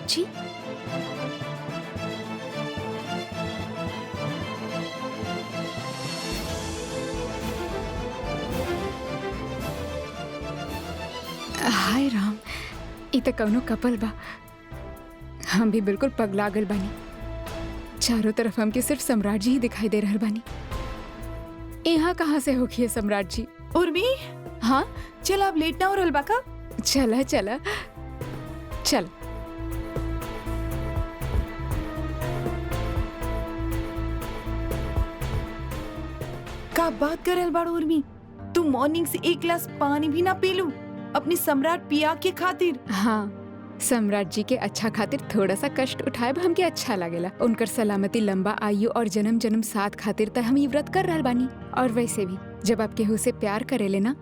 जी? हाय राम, इ त कौनो कपल बा। हम भी बिल्कुल पगला गल बानी। चारों तरफ हमके सिर्फ सम्राट जी ही दिखाई दे रहल बानी। यहाँ कहाँ से होखिए सम्राट जी? उर्मी, हाँ, चल अब लेट ना हो रहल बा का? चला चला चल। का बात कर रहल बाड़ू उर्मी? तू मॉर्निंग से एक गिलास पानी भी ना पी लू अपनी सम्राट पिया के खातिर? हाँ, सम्राट जी के अच्छा खातिर थोड़ा सा कष्ट उठाए हमके अच्छा लागेला। उनकर सलामती, लंबा आयु और जन्म जन्म साथ खातिर त हम ये व्रत कर रहल बानी। और वैसे भी जब आप केहू से प्यार करेले ना,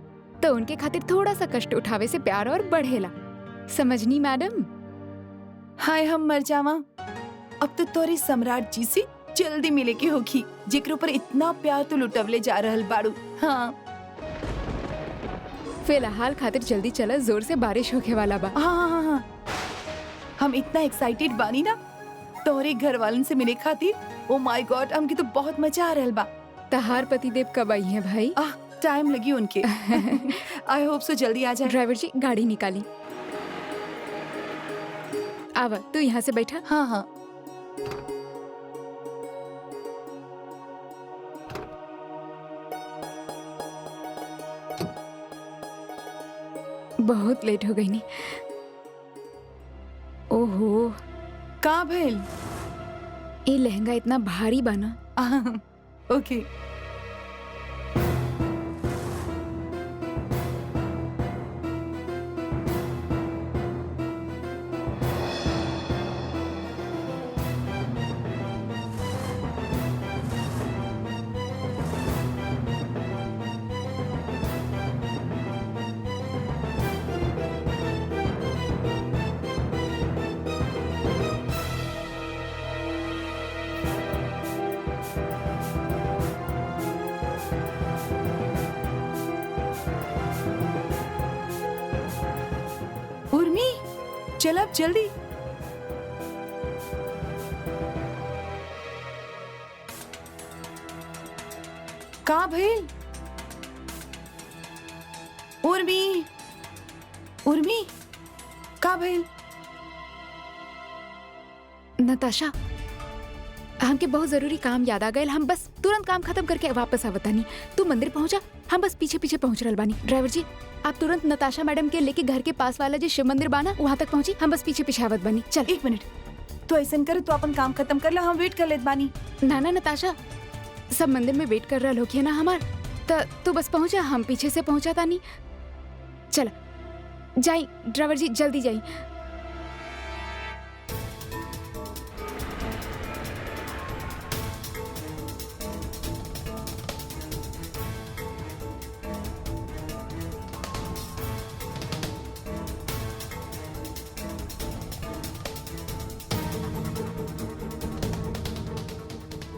तो उनके खातिर थोड़ा सा कष्ट उठावे से प्यार और बढ़ेला। समझनी मैडम? हाय हम मर जावा। अब तो तोरी सम्राट जी से जल्दी मिले के होखी, जेकर ऊपर इतना प्यार तो लुटवले जा रहल बाड़ू। हाँ फिलहाल खातिर जल्दी चला, जोर से बारिश होके वाला बा। हाँ हाँ हाँ हाँ। हम इतना एक्साइटेड बानी ना तोरे घर वालन से मिले खातिर। ओ माय गॉड, हमके तो बहुत मजा आ रहल बा। तहार पतिदेव कब आई हैं भाई? टाइम लगी उनके। आई होप सो जल्दी आ जाए। ड्राइवर जी गाड़ी निकाली। आवा, तू यहाँ से बैठा। हाँ हाँ। बहुत लेट हो गई नी। ओहो, का भइल? ये लहंगा इतना भारी बना। ओके। उर्मी, चल अब जल्दी। का भइल? उर्मी, उर्मी, का भइल? नताशा, हमके बहुत जरूरी काम याद आ गए। हम बस तुरंत काम खत्म करके वापस आवतानी। तू मंदिर पहुंचा, हम बस पीछे पीछे पहुंच रहल बानी। ड्राइवर जी, आप तुरंत नताशा मैडम के लेके घर के पास वाला जो शिव मंदिर बाना वहाँ तक पहुंची। हम बस पीछे पीछे आवत बानी। चल। एक मिनट, तो ऐसा कर, तू अपन काम खत्म कर ला, हम वेट कर लेत बानी। ना ना नताशा, सब मंदिर में वेट कर रहल होखिए ना हमार। तू बस पहुंचा, हम पीछे से पहुंचा तानी। चल जाई ड्राइवर जी, जल्दी जाई।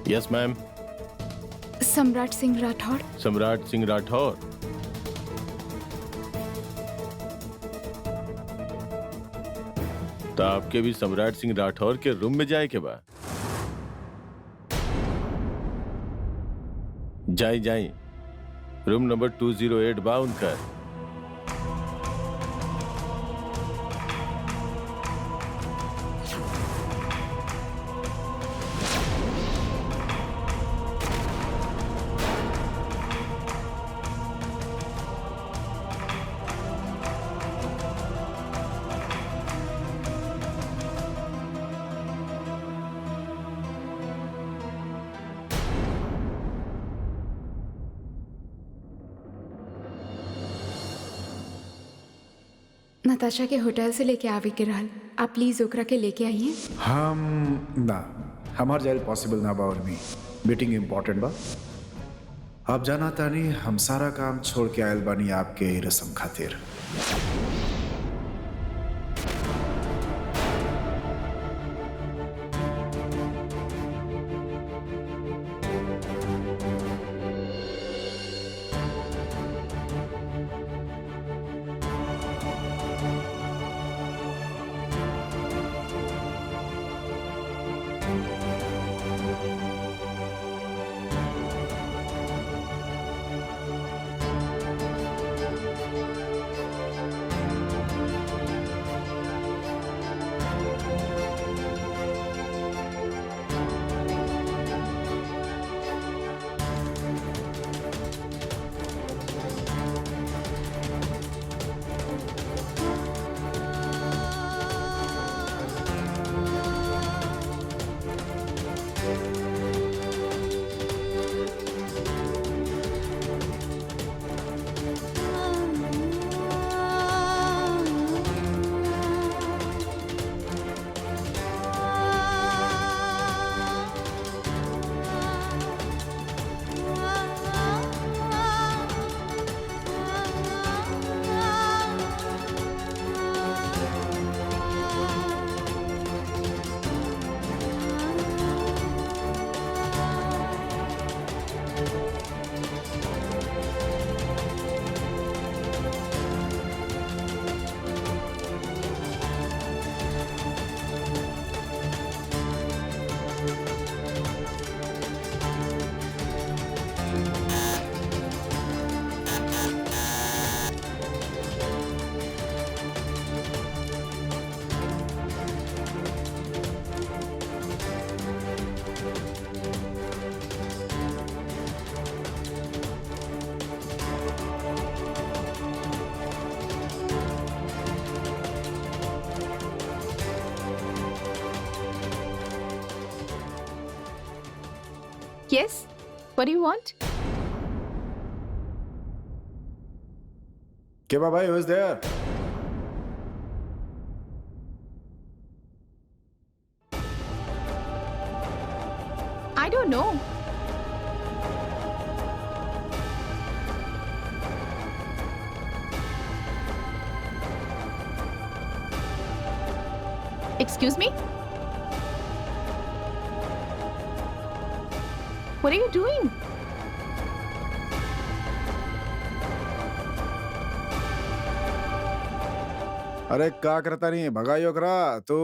Yes ma'am. सम्राट सिंह राठौड़। सम्राट सिंह राठौर। तो आपके भी सम्राट सिंह राठौर के रूम में जाए के बाद जाई जाई, रूम नंबर 208 बा उनका। नताशा के होटल से लेके आवे के रहल। आप प्लीज ओकरा के लेके आइए। हम ना, हमार जाइल पॉसिबल ना बा उर्मी। मीटिंग इम्पोर्टेंट बा। आप जाना तानी हम सारा काम छोड़ के आयल बानी आपके ई रस्म खातिर। Yes? What do you want? Keba bhai, who is there? I don't know. Excuse me? What are you doing? अरे का करता नहीं भगाइयो करा तो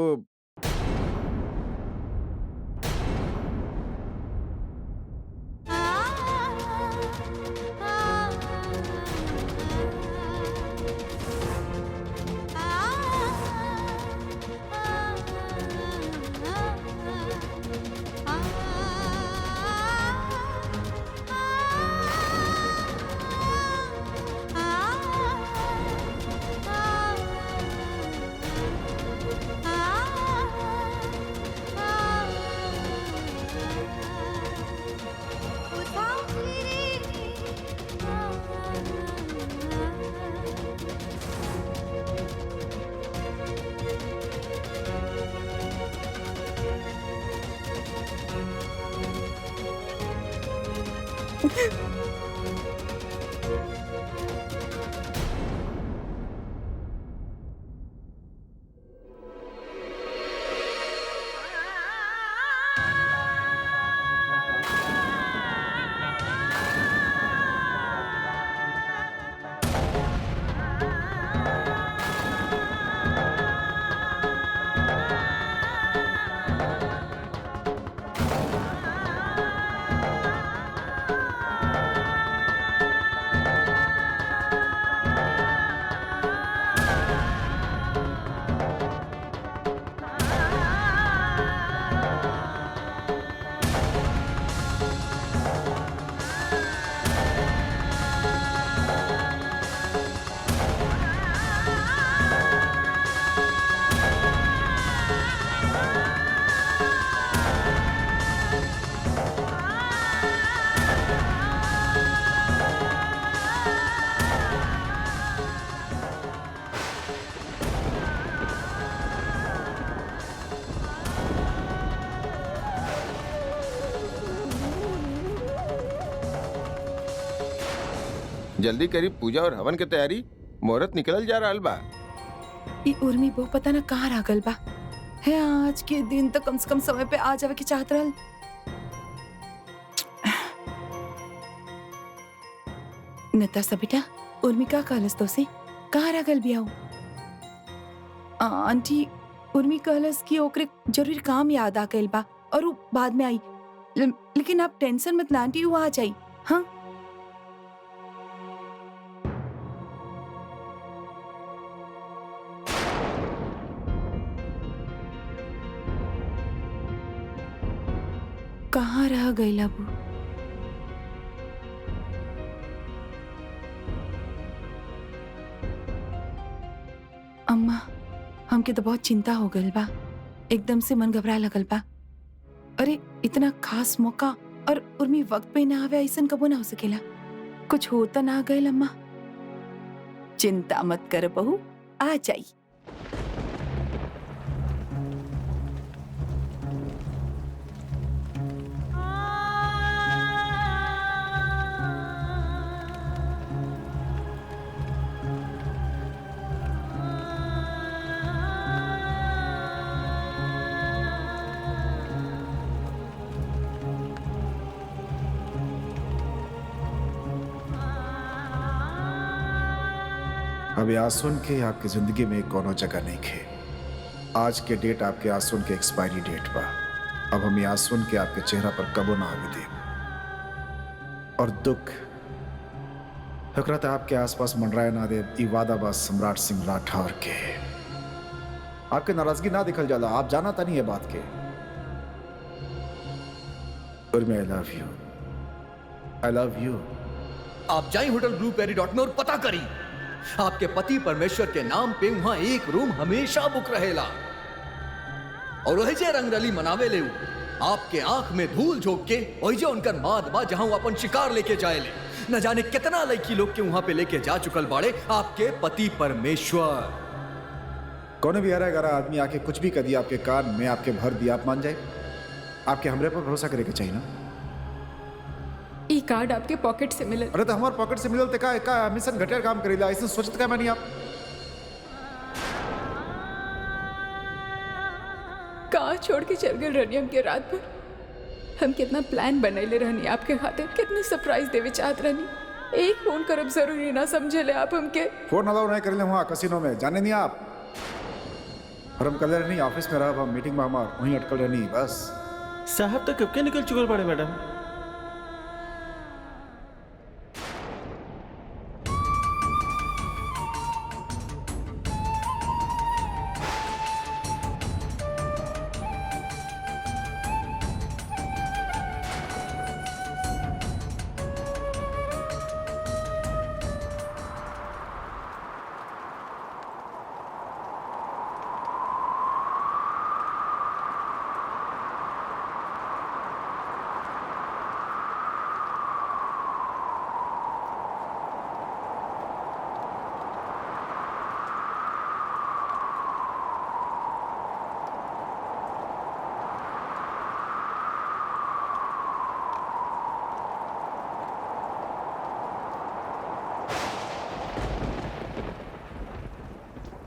जल्दी करी पूजा और हवन के तैयारी, मुहूर्त निकल जा रहल बा। ई उर्मी बहु पता न कहाँ रागल बा है। आज के दिन तो कम से कम समय पे आ जावे के चाहत रहल। नताशा बेटा, उर्मी का कहलस तो से कहाँ रागल बियाऊ? आंटी, उर्मी कहलस कि ओकरे जरूरी काम याद आ गइल बा और वो बाद में आई। लेकिन आप टेंशन मत ला आंटी, वो आ जाई। हाँ कहाँ रह गई अबू? अम्मा, हमके तो बहुत चिंता हो गई बा। एकदम से मन घबरा लगल बा। अरे इतना खास मौका और उर्मी वक्त पे ना आवे, ऐसा कबो ना हो सकेला। कुछ होता ना गइल अम्मा। चिंता मत कर बहू, आ जाई। अभी आसुन के आपकी जिंदगी में कोनो जगह नहीं खे। आज के डेट आपके आसुन के एक्सपायरी डेट बा। अब हम आसुन के आपके चेहरा पर कबो ना आवे दे। और दुख हकरत आपके आसपास मंडराए ना दे। ई वादा बा सम्राट सिंह राठौर के। आपके नाराजगी ना दिखल जाला, आप जाना था नहीं है बात के। और मैं I love you, I love you. आप जाइए होटल ब्लू पेरिडॉट में और पता करी। आपके पति परमेश्वर के नाम पे वहां एक रूम हमेशा बुक रहेला और वही जे रंगरली मनावे ले आपके आंख में धूल झोंक के वही जो उनकर माद बा जहां वो अपन शिकार लेके जाएले। न जाने कितना लड़की लोग के वहां पे लेके जा चुकल बाड़े आपके पति परमेश्वर। कौन भी 11 आदमी आके कुछ भी कर दिया आपके कान में, आपके भर दिया, आप मान जाए? आपके हमरे पर भरोसा करे के चाहिए ना। ई कार्ड आपके पॉकेट से मिलल। अरे तो हमारे पॉकेट से मिलल का मिशन घटिया काम करेला, ऐसे सोचत का मैंने आप। कहाँ छोड़ के चल गए रहनी हमके रात भर। हम कितना प्लान बनैले रहनी आपके खातिर, कितने सरप्राइज देवे चाहत रहनी। एक फोन करब जरूरी ना समझे ले आप हमके। फोन अलाउ नहीं करेले वहाँ कसिनो में, जाने नहीं आप। और हम कल नहीं ऑफिस में रहा, हम मीटिंग में हमार वहीं अटकल रहनी बस। साहब तो कब के निकल चुकल पड़े मैडम।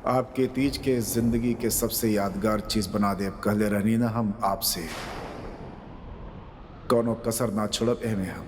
आपके तीज के जिंदगी के सबसे यादगार चीज बना दे कहले रहनी ना हम आपसे। कौनो कसर ना छोड़ब एमे हम।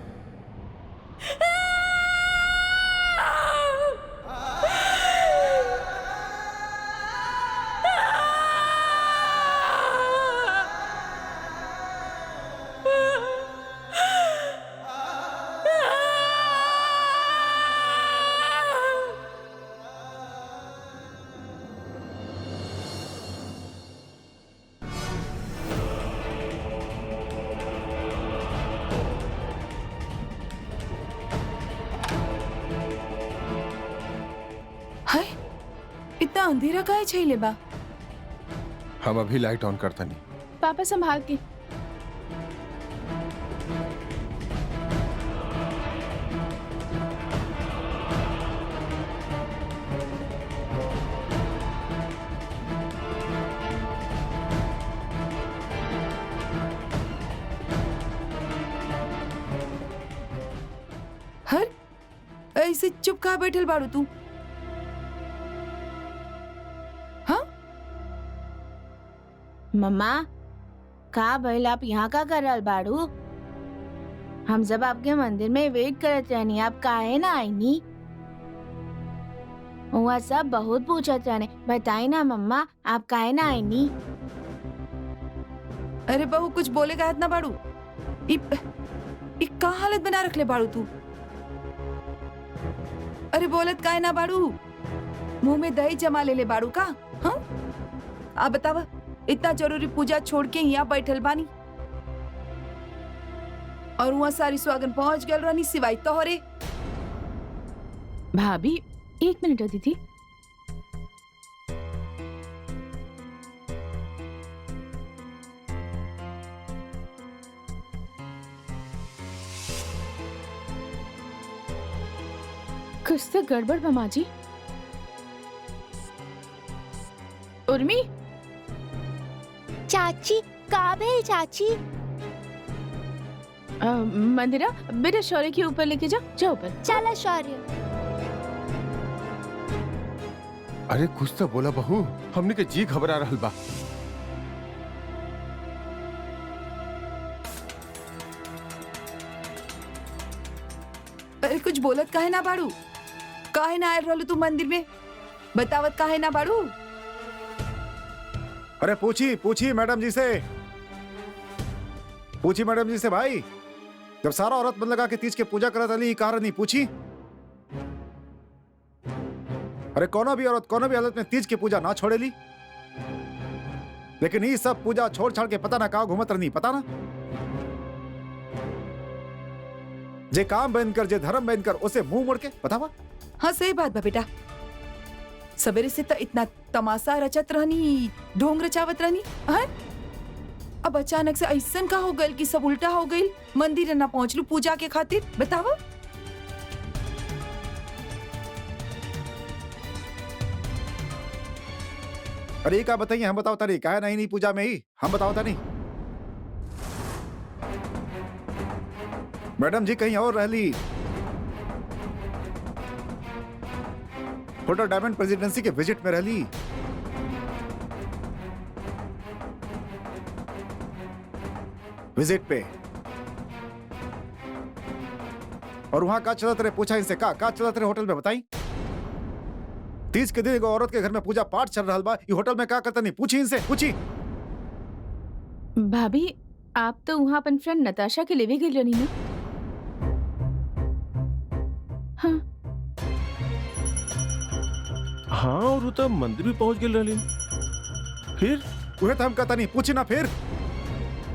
हाय, इतना अंधेरा काहे छैले बा? हम अभी लाइट ऑन करता नहीं। पापा संभाल के। हर ऐसे चुप कहाँ बैठल बाड़ू तू? हाँ मम्मा, का भइल? आप यहाँ का कर रहल बाड़ू? हम जब आपके मंदिर में वेट करत रहनी, आप काहे ना आईनी? वहाँ सब बहुत पूछत रहने, बताई ना मम्मा, आप काहे ना आईनी? अरे बहू, कुछ बोले का ना बाड़ू। का हालत बना रखले बाड़ू तू? अरे बोलत काहे ना बाड़ू? मुंह में दही जमा ले बाड़ू का? हाँ, आप बतावा, इतना जरूरी पूजा छोड़ के यहाँ बैठल बानी और वहाँ सारी स्वागन पहुंच गल रहनी सिवाय तोहरे। भाभी, 1 मिनट दीदी। कुछ तो गड़बड़ मामा जी। उर्मी, चाची का भेल चाची? मंदिरा, बेटा शौर्य के ऊपर लेके जाओ, जाओ ऊपर। चला शौर्य। अरे कुछ तो बोला बहू, हमने के जी घबरा रहल बा। अरे कुछ बोलत काहे ना बाड़ू? काहे ना आयल रहलू तू मंदिर में? बतावत काहे ना बाड़ू? अरे पूछी मैडम जी से, पूछी मैडम जी से भाई। जब सारा औरत मन लगा के तीज के पूजा करत अली, कारण नहीं पूछी? अरे कोनो भी औरत कोनो भी हालत में तीज की पूजा ना छोड़ेली, लेकिन ये सब पूजा छोड़ छाड़ के पता ना कहाँ घूमत रहनी, पता ना? जे काम बंद कर, जे धर्म बंद कर, उसे मुंह मोड़ के बतावा। हाँ सही बात बा बेटा। सवेरे से तो इतना तमाशा रचत रहनी, ढोंग रचावत रहनी। हाँ? अब अचानक से ऐसन का हो गइल कि सब उल्टा हो गइल। मंदिर ना पहुंचलू पूजा के खातिर, बतावा। अरे ये का बताइए, हम बताओ तारी काहे नहीं पूजा में ही, हम बताओ तानी। मैडम जी कहीं और रह ली। होटल डायमंड प्रेसिडेंसी के विजिट में रह ली। विजिट पे। और वहां का चलत रहे, पूछा इनसे का चलत रहे होटल में, बताई। 30 के दिन एगो औरत के घर में पूजा पाठ चल रहा बा, ये होटल में का करता नहीं, पूछी इनसे, पूछी। भाभी आप तो वहाँ अपन फ्रेंड नताशा के लेवे गई रही ना। हाँ हाँ, और वो तो मंदिर भी पहुंच गए रहली। फिर उहे तो हम कहता नहीं, पूछी ना फिर।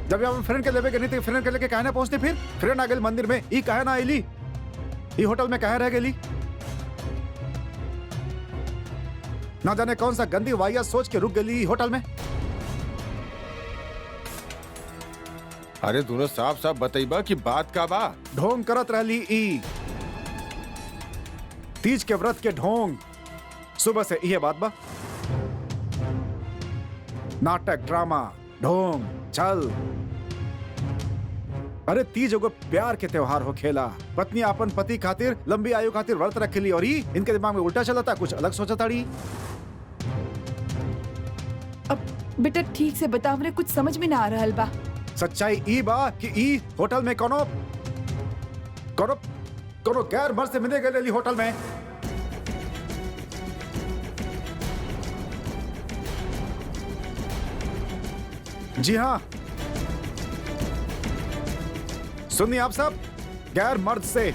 जब आप फ्रेंड के लेवे के नहीं थे, फ्रेंड के लेके काहे ना पहुंचते, फिर फ्रेंड आ गई मंदिर में, ई काहे ना आईली, ई होटल में काहे रह गेली। ना जाने कौन सा गंदी वाहियात सोच के रुक गई होटल में। अरे दोनों साफ साफ बताइबा कि बात का बा। ढोंग करत रहली ई, तीज के व्रत के ढोंग। सुबह से यह बात बा, नाटक, ड्रामा, ढोंग, छल। अरे तीज एगो प्यार के त्योहार हो खेला। पत्नी अपन पति खातिर लंबी आयु खातिर व्रत रखेली, और ही इनके दिमाग में उल्टा चलता, कुछ अलग सोचताड़ी। अब बेटा ठीक से बताव रे, कुछ समझ में ना आ रहल बा। सच्चाई ई बा कि ई होटल में कोनो कोनो कोनो गैर मर्द से मिले गए होटल में। जी हाँ, सुनिए आप सब, गैर मर्द से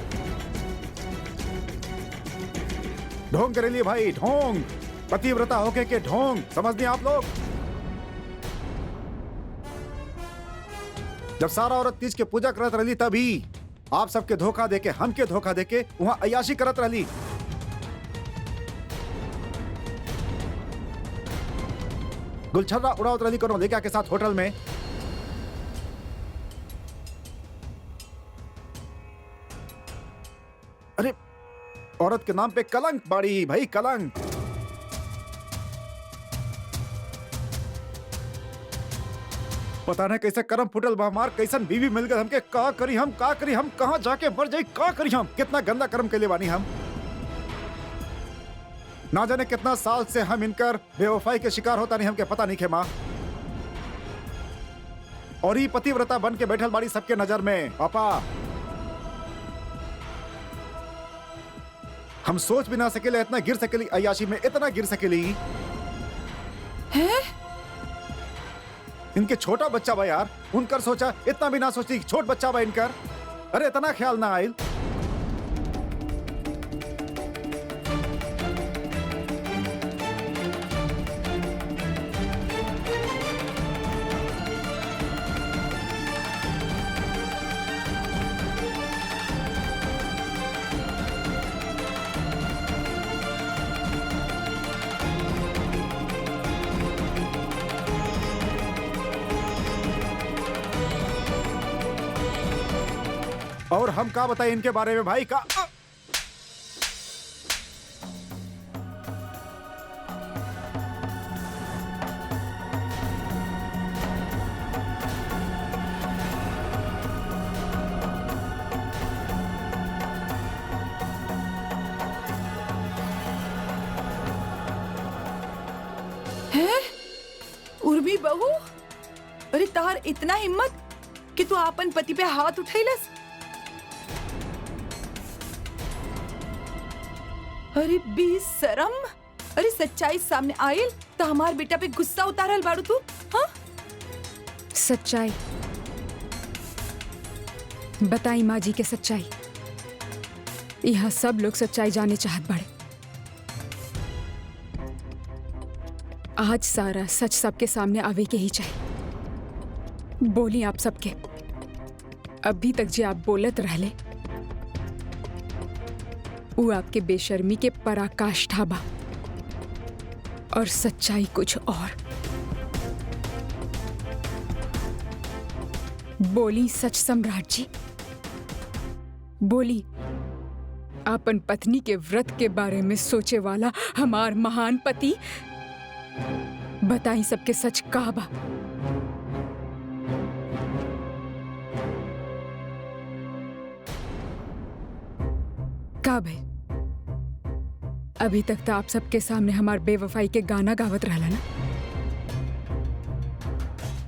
ढोंग करेलिए भाई, ढोंग, पतिव्रता होके के ढोंग, समझ नहीं आप लोग। जब सारा औरत तीज के पूजा करत रही, तभी आप सबके धोखा देके, हमके धोखा देके वहां अय्याशी करत रही। गुलछर्रा उड़ावत रही कोनो लेका के साथ होटल में। अरे औरत के नाम पे कलंक बाड़ी भाई, कलंक। पता नहीं कैसे करम फुटल बा हमार, कैसन बीवी मिल गई हमके। का करी हम, का करी हम, कहां जाके मर जाई, का करी हम। कितना गंदा कर्म के लिए बानी हम। ना जाने कितना साल से हम इनकर बेवफाई के शिकार होता नहीं, हमके पता नहीं खे माँ। और ही पतिव्रता बन के बैठल बाड़ी सबके नजर में। पापा हम सोच भी ना सकेले इतना गिर सकेली अय्याशी में, इतना गिर सकेली। हैं? इनके छोटा बच्चा बा यार, उनकर सोचा इतना भी ना सोचती, छोट बच्चा बा इनकर। अरे इतना ख्याल ना आयल। और हम का बताएं इनके बारे में भाई, का हैं? उर्मी बहू, अरे तार इतना हिम्मत कि तू आपन पति पे हाथ उठैलस। अरे बेशरम, अरे सच्चाई सामने आयल तो हमार बेटा पे गुस्सा उतारल बाड़ू तू। हाँ सच्चाई बताई माँ जी के सच्चाई। यहाँ सब लोग सच्चाई जाने चाहत बाड़े। आज सारा सच सबके सामने आवे के ही चाहिए। बोली आप सबके, अभी तक जे आप बोलत रहले वो आपके बेशर्मी के पराकाष्ठा बा, और सच्चाई कुछ और। बोली सच सम्राट जी, बोली आपन पत्नी के व्रत के बारे में सोचे वाला हमार महान पति बताई सबके सच का बा। का भाई अभी तक तो आप सबके सामने हमार बेवफाई के गाना गावत रहला ना,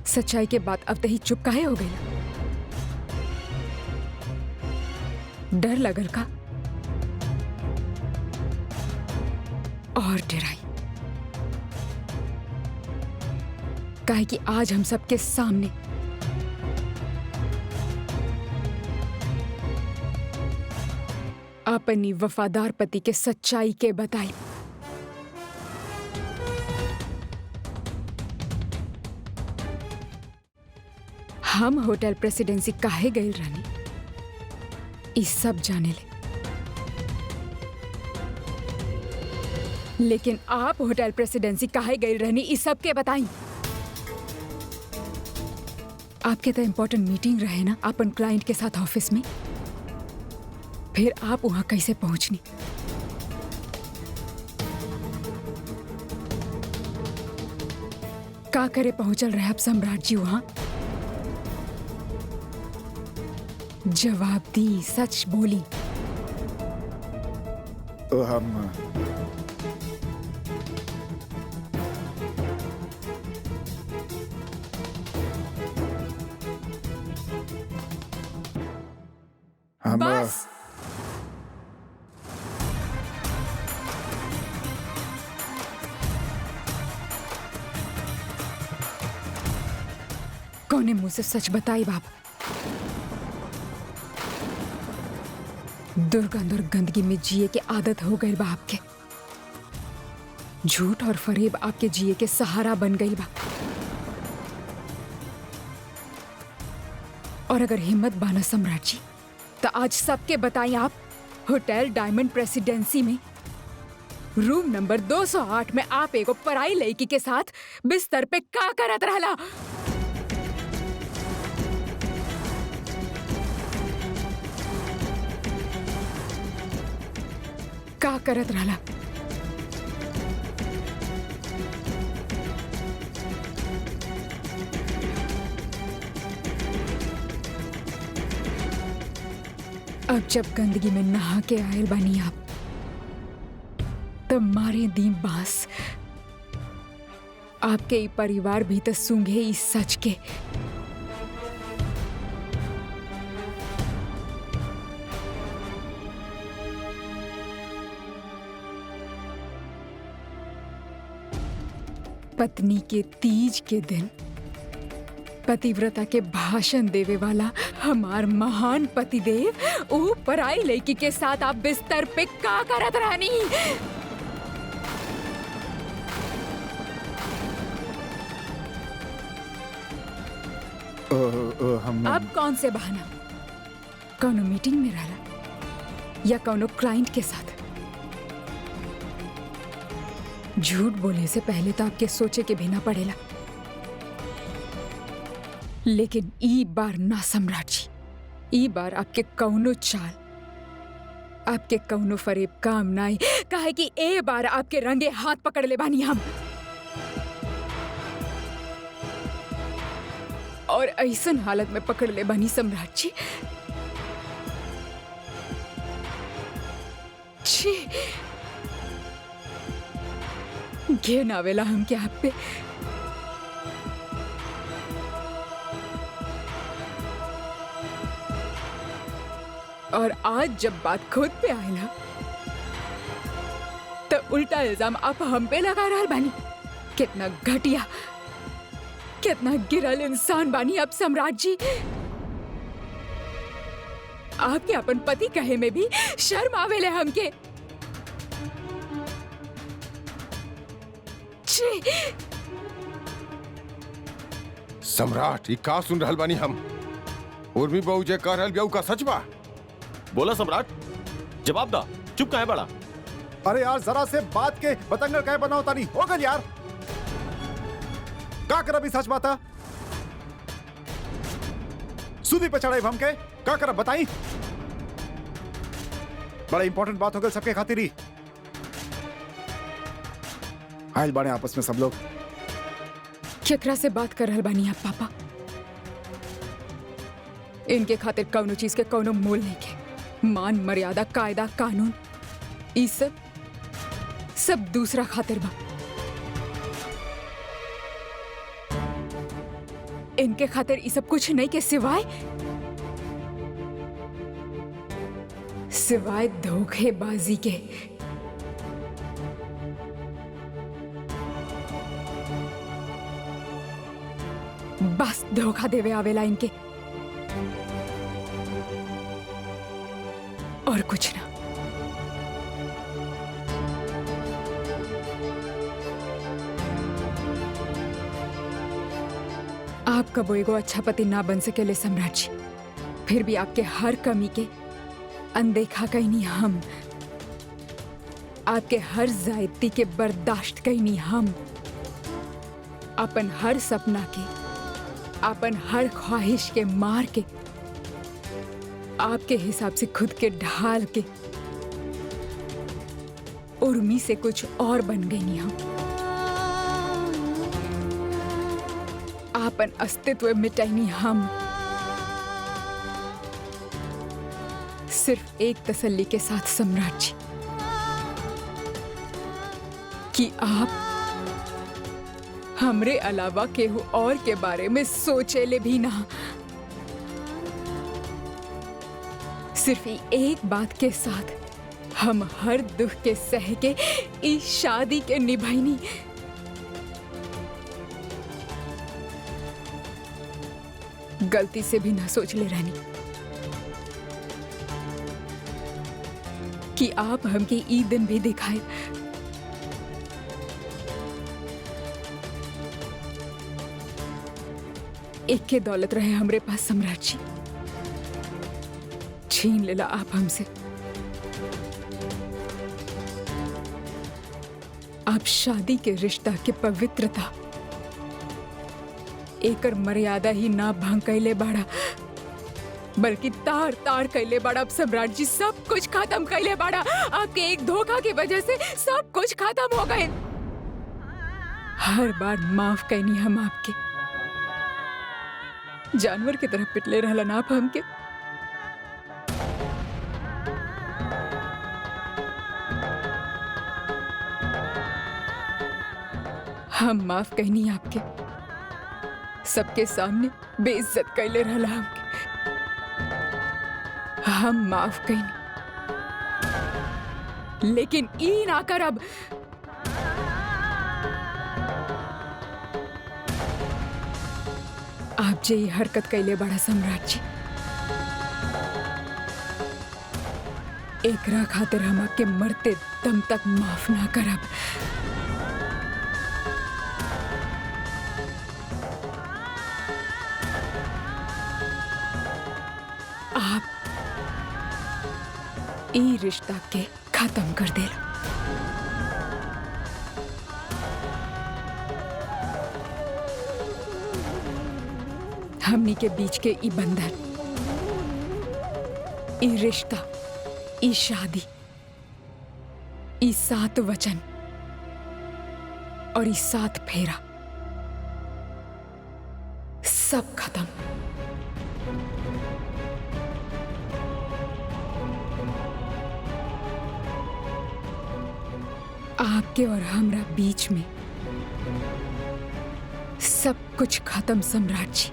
सच्चाई के बाद अब तही चुप काहे हो गई? डर लगल का? और डराई काहे कि आज हम सबके सामने अपनी वफादार पति के सच्चाई के बताई। हम होटल प्रेसिडेंसी काहे गए रहनी इस सब जाने ले, लेकिन आप होटल प्रेसिडेंसी काहे गए रहनी इस सब के बताई। आपके तो इम्पोर्टेंट मीटिंग रहे ना अपन क्लाइंट के साथ ऑफिस में, फिर आप वहां कैसे पहुंचनी? का करे पहुंचल रहे आप सम्राट जी वहां? जवाब दी, सच बोली। तो हम बस कौने मुंह से सच बताई बाप? दुर्गंध और गंदगी में जिए के आदत हो गई बा आपके। झूठ और फरेब आपके जिए के सहारा बन गई बा। और अगर हिम्मत बाना सम्राट जी तो आज सबके बताएं आप होटल डायमंड प्रेसिडेंसी में रूम नंबर 208 में आप एगो पराई लड़की के साथ बिस्तर पे का करत रहला? का करत रहला? अब जब गंदगी में नहा के आयल बानी आप तब मारे दी बांस। आपके ई परिवार भी तो सूंघे इस सच के। पत्नी के तीज के दिन पतिव्रता के भाषण देवे वाला हमार महान पतिदेव ओ पराई लड़की के साथ आप बिस्तर पे का करत रहनी? हम अब कौन से बहाना? कौनो मीटिंग में रहला या कौनो क्लाइंट के साथ? झूठ बोले से पहले तो आपके सोचे के भी ना पड़ेला, लेकिन ई बार ना सम्राट जी, ई बार आपके कौनो चाल, आपके कौनो फरेब काम नाई, काहे कि ए बार आपके रंगे हाथ पकड़ ले बानी हम। और ऐसन हालत में पकड़ ले बानी सम्राट जी, छी घे नावेला हम क्या आप पे। और आज जब बात खुद पे आयला तो उल्टा इल्जाम आप हम पे लगा रहा बानी। कितना घटिया, कितना गिरल इंसान बानी आप सम्राट जी। आपके अपन पति कहे में भी शर्म आवेले हमके। छी सम्राट ई का सुन रहल बानी हम? उर्मी बहू जे कह रहल बिया उ का सच बा? बोला सम्राट, जवाब दा, चुप काहे बड़ा? अरे यार जरा से बात के बतंगड़ काहे बनाओ तानी हो गल यार। का कर अभी सच बाता? सूदी पे चढ़ाई हमके का करब बताई। बड़ा इंपॉर्टेंट बात हो गई सबके खातिर ही। आयल बाड़े आपस में सब लोग। केकरा से बात कर रहल बानी आप पापा? इनके खातिर कौनो चीज के कौनो मोल नहीं के। मान मर्यादा कायदा कानून ई सब दूसरा खातिर बा। इनके खातिर ई सब कुछ नहीं के सिवाय धोखेबाजी के। बस धोखा देवे आवेला इनके, और कुछ ना। आप कबो एगो अच्छा पति ना बन सकेले सम्राट जी, फिर भी आपके हर कमी के अनदेखा कैनी हम, आपके हर जायदती के बर्दाश्त कैनी हम, अपन हर सपना के, अपन हर ख्वाहिश के मार के, आपके हिसाब से खुद के ढाल के उर्मी से कुछ और बन गई हम। आपन अस्तित्व मिटाइनी हम। सिर्फ एक तसल्ली के साथ सम्राट जी, कि आप हमरे अलावा केहू और के बारे में सोचेले भी ना। सिर्फ एक बात के साथ हम हर दुख के सह के इस शादी के निभाइनी। गलती से भी ना सोच ले रहनी कि आप हमके ई दिन भी दिखाए। एक के दौलत रहे हमरे पास सम्राट जी, छीन लेला आप हमसे। आप शादी के रिश्ता के पवित्रता, एकर मर्यादा ही ना भंग कैले बाड़ा, बल्कि तार तार कैले बाड़ा। अब सम्राट जी सब कुछ खत्म कैले बाड़ा। आपके एक धोखा की वजह से सब कुछ खत्म हो गए। हर बार माफ कैनी हम आपके, जानवर की तरह पिटले रहलन आप हमके। हम माफ कहनी आपके, सबके सामने बेइज्जत कैले रहला हमके। हम माफ कहनी, लेकिन ई ना करब। आप जे ये हरकत कैले बड़ा सम्राट जी, एकरा खातिर हम आपके मरते दम तक माफ ना करब। आप ई रिश्ता के खत्म कर दे। हमनी के बीच के ई बंधन, ई रिश्ता, ई शादी, ई 7 वचन और ई 7 फेरा, सब खत्म। आपके और हमरा बीच में सब कुछ खत्म सम्राट जी,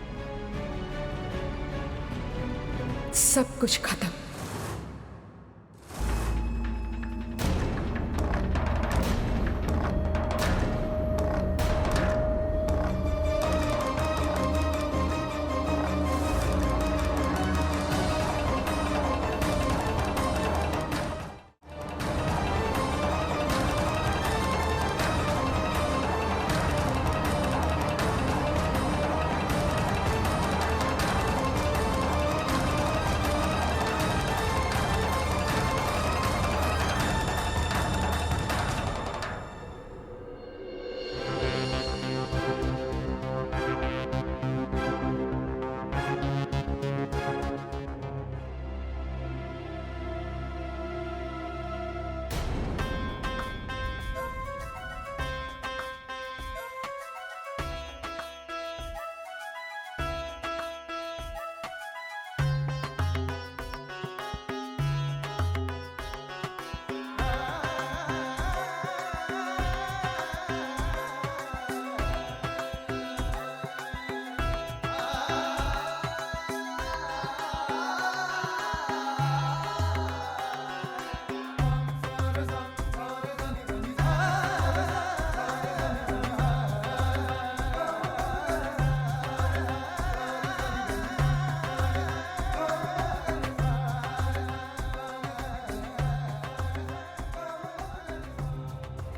सब कुछ खत्म।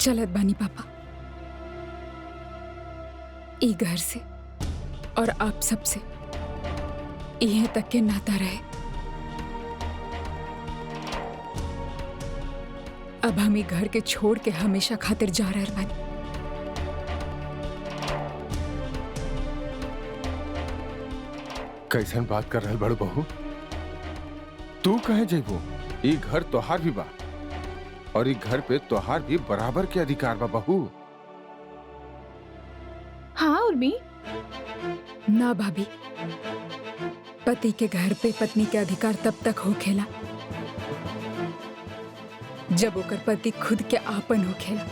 चलत बानी पापा, ई घर से और आप सबसे यहाँ तक के नाता रहे। अब हम ई घर के छोड़ के हमेशा खातिर जा रहे बानी। कैसन बात कर रहल बड़ू बहू? तू कहे जेबू? ई घर तोहार भी बा और ई घर पे तोहार भी बराबर के अधिकार बा बहू। हाँ उर्मी, ना भाभी, पति के घर पे पत्नी के अधिकार तब तक होखेला जब ओकर पति खुद के आपन होखेला।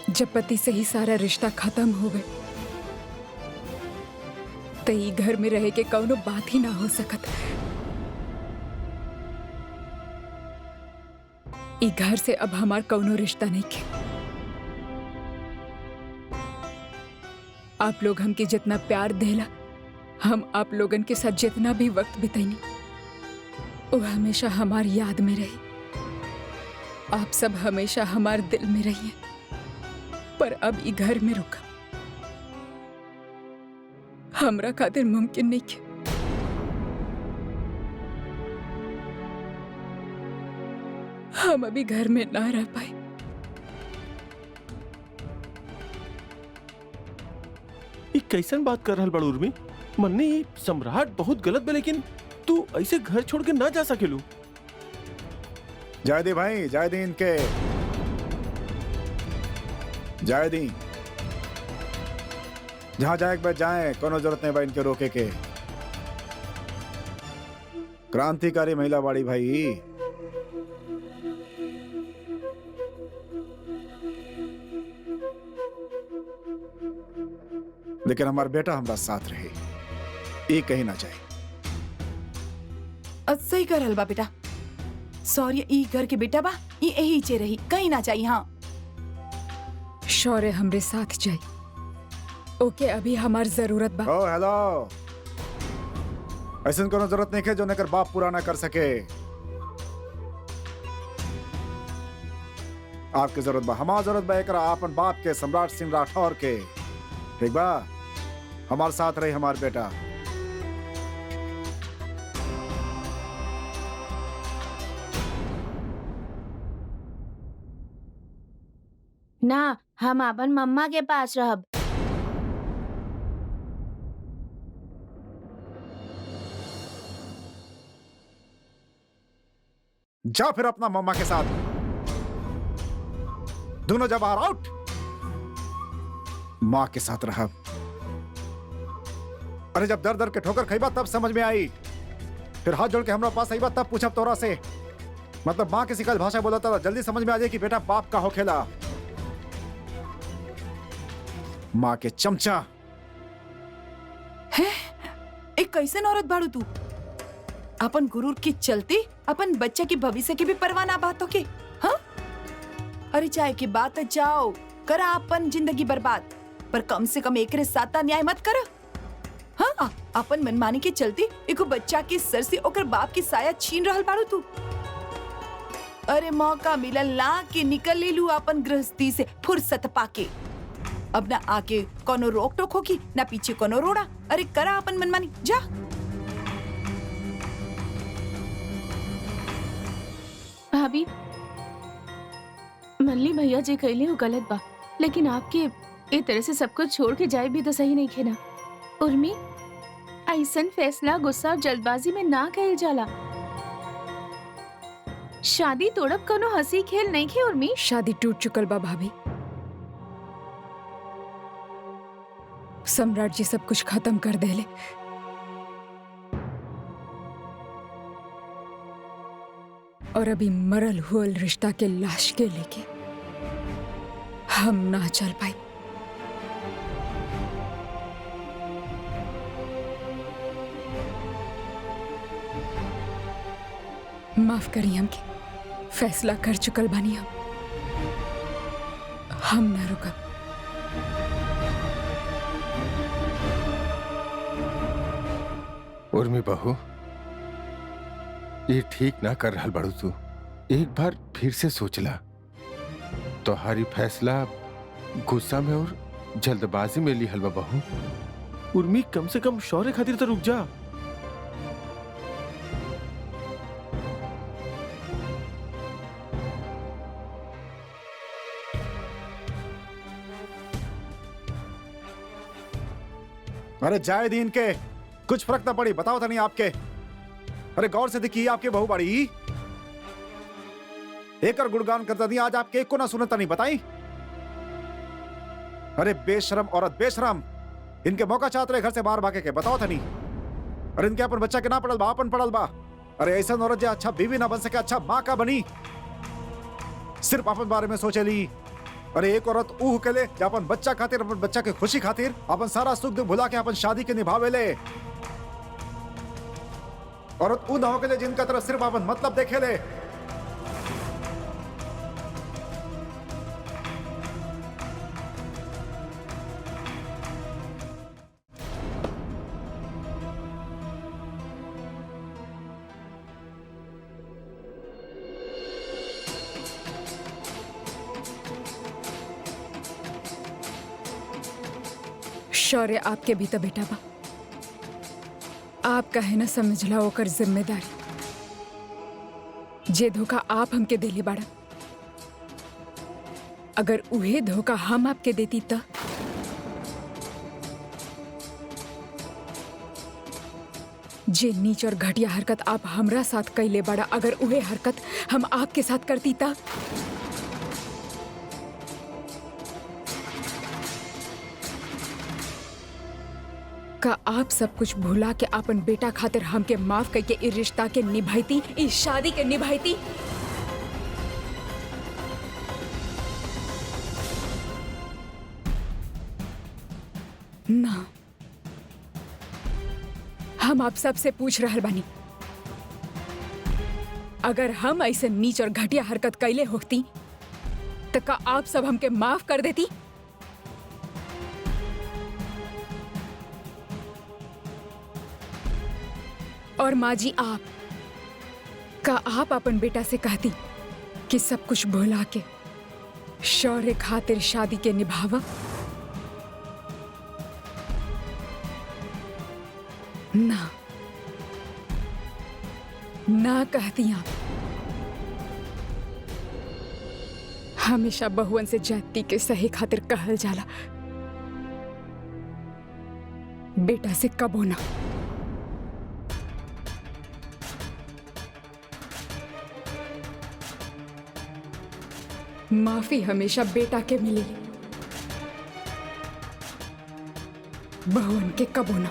जब पति से ही सारा रिश्ता खत्म हो गए तो ई घर में रहे के कौनो बात ही ना हो सकत। ई घर से अब हमार कौनो रिश्ता नहीं के। आप लोग हमके जितना प्यार देला, हम आप लोगन के साथ जितना भी वक्त बिताईनी, वो हमेशा हमार याद में रही। आप सब हमेशा हमार दिल में रहिए, पर अब ई घर में रुका हमरा खातिर मुमकिन नहीं के। हम अभी घर में ना रह पाए। ये कैसन बात कर रहल बड़ उर्मी? मन्नी, सम्राट बहुत गलत बा, लेकिन तू ऐसे घर छोड़ के ना जा सकेलू। जाए दी भाई, जाए दी इनके, जाए दी। जहां जाए एक बार जाए, कोनो जरूरत नहीं भाई इनके रोके के। क्रांतिकारी महिला बाड़ी भाई। लेकिन हमारा बेटा हमारा साथ रहे, ये कहीं ना जाए। सही कर हलबा बेटा। सॉरी, ई घर के बेटा बा, ये यही चे रही, कहीं ना चाहिए। हाँ, शौर्य हमरे साथ जाए। ओके, अभी हमार जरूरत बा। ओ हेलो, ऐसा कोनो जरूरत नहीं है जो नेकर बाप पूरा ना कर सके। आपके जरूरत बा, हमार जरूरत बा एकरा आपन बाप के, सम्राट सिंह राठौर के। ठीक बा, हमारे साथ रही हमार बेटा। ना, हम अपन मम्मा के पास रहब। जा फिर अपना मम्मा के साथ, दोनों जब बाहर आउट। माँ के साथ रहा। अरे जब दर दर के ठोकर खइबा तब समझ में आई, फिर हाथ जोड़ के हमरा पास आईबा तब पूछब तोरा से। मतलब माँ के सिखल भाषा बोला था, जल्दी समझ में आ जाए कि बेटा बाप का हो खेला। माँ के चमचा। है एक कैसन औरत बाड़ू तू? अपन गुरूर की चलती अपन बच्चे की भविष्य की भी परवाह ना बातों की। हाँ, अरे चाहे की बात है, जाओ करा अपन जिंदगी बर्बाद, पर कम से कम एक साता न्याय मत कर। हाँ, अपन मनमानी के चलती एको बच्चा के सर से ओकर बाप की साया छीन रहल बाड़ू तू। अरे मौका मिलल ला के निकल ले लू अपन गृहस्थी से फुर्सत पाके। अब ना आके कोनो रोक टोक होगी, ना पीछे कोनो रोड़ा। अरे करा अपन मनमानी, जा। भाभी, मल्ली भैया जी कहले हो गलत बा, लेकिन आपके ए तरह से सब कुछ छोड़ के जाए भी तो सही नहीं खे ना। उर्मी, ऐसन फैसला गुस्सा और जल्दबाजी में ना कइल जाला। शादी तोड़ब कोनो हंसी खेल नहीं खे उर्मी। शादी टूट चुकल बा भाभी। सम्राट जी सब कुछ खत्म कर देले। और अभी मरल हुअल रिश्ता के लाश के लेके हम ना चल पाए। माफ करिए, हमके फैसला कर चुकल बानी। हम ना रुकब। उर्मी बहू, ये ठीक ना कर रहल बड़ू तू। एक बार फिर से सोचला। तोहारी फैसला गुस्सा में और जल्दबाजी में ली हलवा बहू। उर्मी कम से कम शौर्य खातिर तो रुक जा। अरे जाए दी इनके, कुछ फर्क ना पड़ी, बताओ था नहीं आपके। अरे गौर से देखिए, आपके बहू बड़ी एक और गुणगान करता नहीं, आज आपके एक को ना सुनता नहीं, बताई। अरे बेशरम औरत, बेशरम, इनके मौका चाहते रहे घर से बाहर भागे के, बताओ था नहीं। अरे इनके अपन बच्चा के ना पड़ल बा, अपन पड़ल बा। अरे ऐसा औरत जो अच्छा बीवी ना बन सके, अच्छा माँ का बनी, सिर्फ अपन बारे में सोचे ली। अरे एक औरत ऊह के ले जो अपन बच्चा खातिर, अपन बच्चा के खुशी खातिर अपन सारा सुख दुख भुला के अपन शादी के निभावे ले। औरत ऊ ना हो के ले जिनका तरफ सिर्फ अपन मतलब देखे ले। शौर्य आपके भी तो बेटा बा, आप कहे ना समझला ओकर जिम्मेदारी। जे धोखा आप हमके देले बाड़ा, अगर उहे धोखा हम आपके देती त जे नीच और घटिया हरकत आप हमरा साथ कैले बाड़ा, अगर उहे हरकत हम आपके साथ करती त का आप सब कुछ भुला के अपन बेटा खातिर हमके माफ करके इस रिश्ता के निभाईती, इस शादी के निभाईती। ना, हम आप सब से पूछ रहल बानी, अगर हम ऐसे नीच और घटिया हरकत कैले होती तो का आप सब हमके माफ कर देती? और माँ जी, आप अपन बेटा से कहती कि सब कुछ भुला के शौर्य खातिर शादी के निभावा? ना, ना कहती आप। हमेशा बहुअन से जाति के सही खातिर कहल जाला, बेटा से कबो ना। माफी हमेशा बेटा के मिली, बहुअन के कबो ना।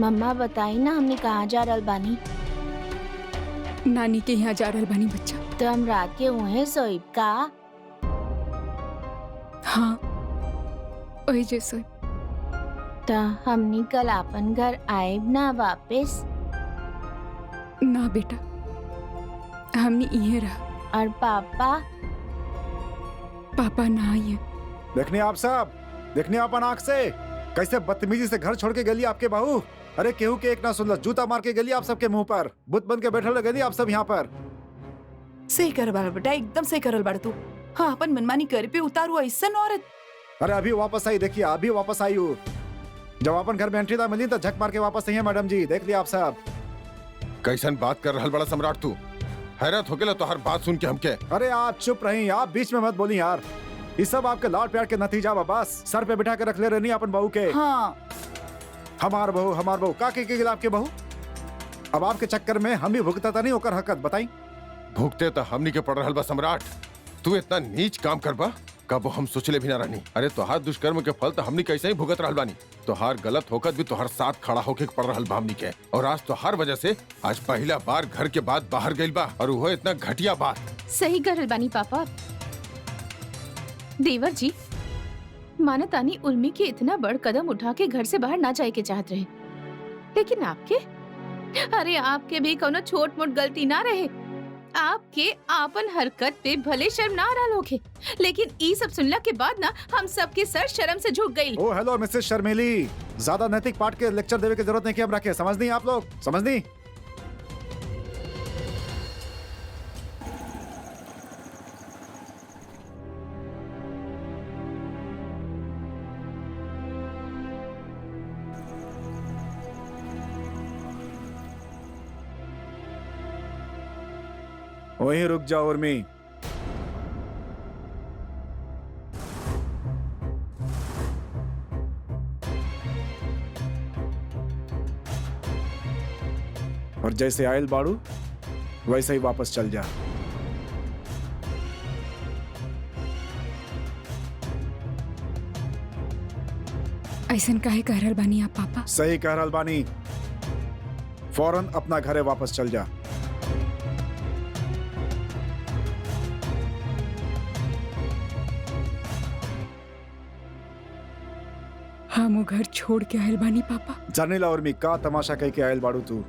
मम्मा बताई ना, हमने कहाँ जा रहल बानी? नानी के यहाँ जा रहल बानी बच्चा। तो हम रात के वहीं सोइब का? हाँ, वही जैसे। तो हमनी कल अपन घर आएब ना वापस? ना बेटा, हमने इहे रहा। और पापा? पापा ना आइए। देखने आप सब, देखने अपन आंख से कैसे बदतमीजी से घर छोड़ के गली आपके बहू। अरे केहू के एक ना सुनल, जूता मार के गली आप सबके मुंह पर, बुत बन के बैठल गली आप सब यहाँ पर। सही करल बाड़ा बेटा, एकदम सही करल बाड़ा तू। हाँ, अपन मनमानी कर पे उतारू ऐसन औरत। अरे अभी वापस आई, देखिए अभी वापस आई हूँ। जब अपन घर में एंट्री था मिली तो झक मार के वापस आई है मैडम जी, देख लिया आप सब। कैसन बात कर रहल बड़ा सम्राट तू? हैरत हो गया तो हर बात सुन के हमके। अरे आप चुप रही, आप बीच में मत बोली यार। ये सब आपके लाड प्यार के नतीजा बा, बस सर पे बिठा के रख ले रहनी अपन बहू के। हाँ, हमार बहू काके के खिलाफ के बहू। अब आपके चक्कर में हम भी भुगता था नहीं होकर हरकत बताई। भुगते तो हमनी के पड़ रहल बा सम्राट। तू इतना नीच काम करबा कब हम सोचले भी ना रहनी। अरे तोहार दुष्कर्म के फल तो हमनी कैसे ही भुगत रहल बानी। तोहार गलत होकर भी तोहार साथ खड़ा होके पड़ रहल बा हमनी के। और आज तोहार वजह से आज पहला बार घर के बाद बाहर गइल बा और वो इतना घटिया बात। सही करल बानी पापा। देवर जी, माना तानी उर्मी के इतना बड़ कदम उठा के घर से बाहर ना जाए के चाहत रहे, लेकिन आपके, अरे आपके भी कोनो छोट मोट गलती ना रहे। आपके आपन हरकत पे भले शर्म ना आ रहा होखे, लेकिन ई सब सुनला के बाद ना हम सबके सर शर्म से झुक गई। ओ हेलो मिसेस शर्मिली, ज्यादा नैतिक पाठ के लेक्चर देवे की जरूरत नहीं कि हम रखे। समझ नहीं आप लोग, समझ नहीं। वहीं रुक जाओ उर्मी। और जैसे आयल बाड़ू वैसे ही वापस चल जा। ऐसन काहे कह रहल बानी आप पापा? सही कह रहल बानी। फौरन अपना घरे वापस चल जा। हम वो घर छोड़ के आयल बानी पापा। जानेला उर्मी का तमाशा कह के आयल बाड़ू तू।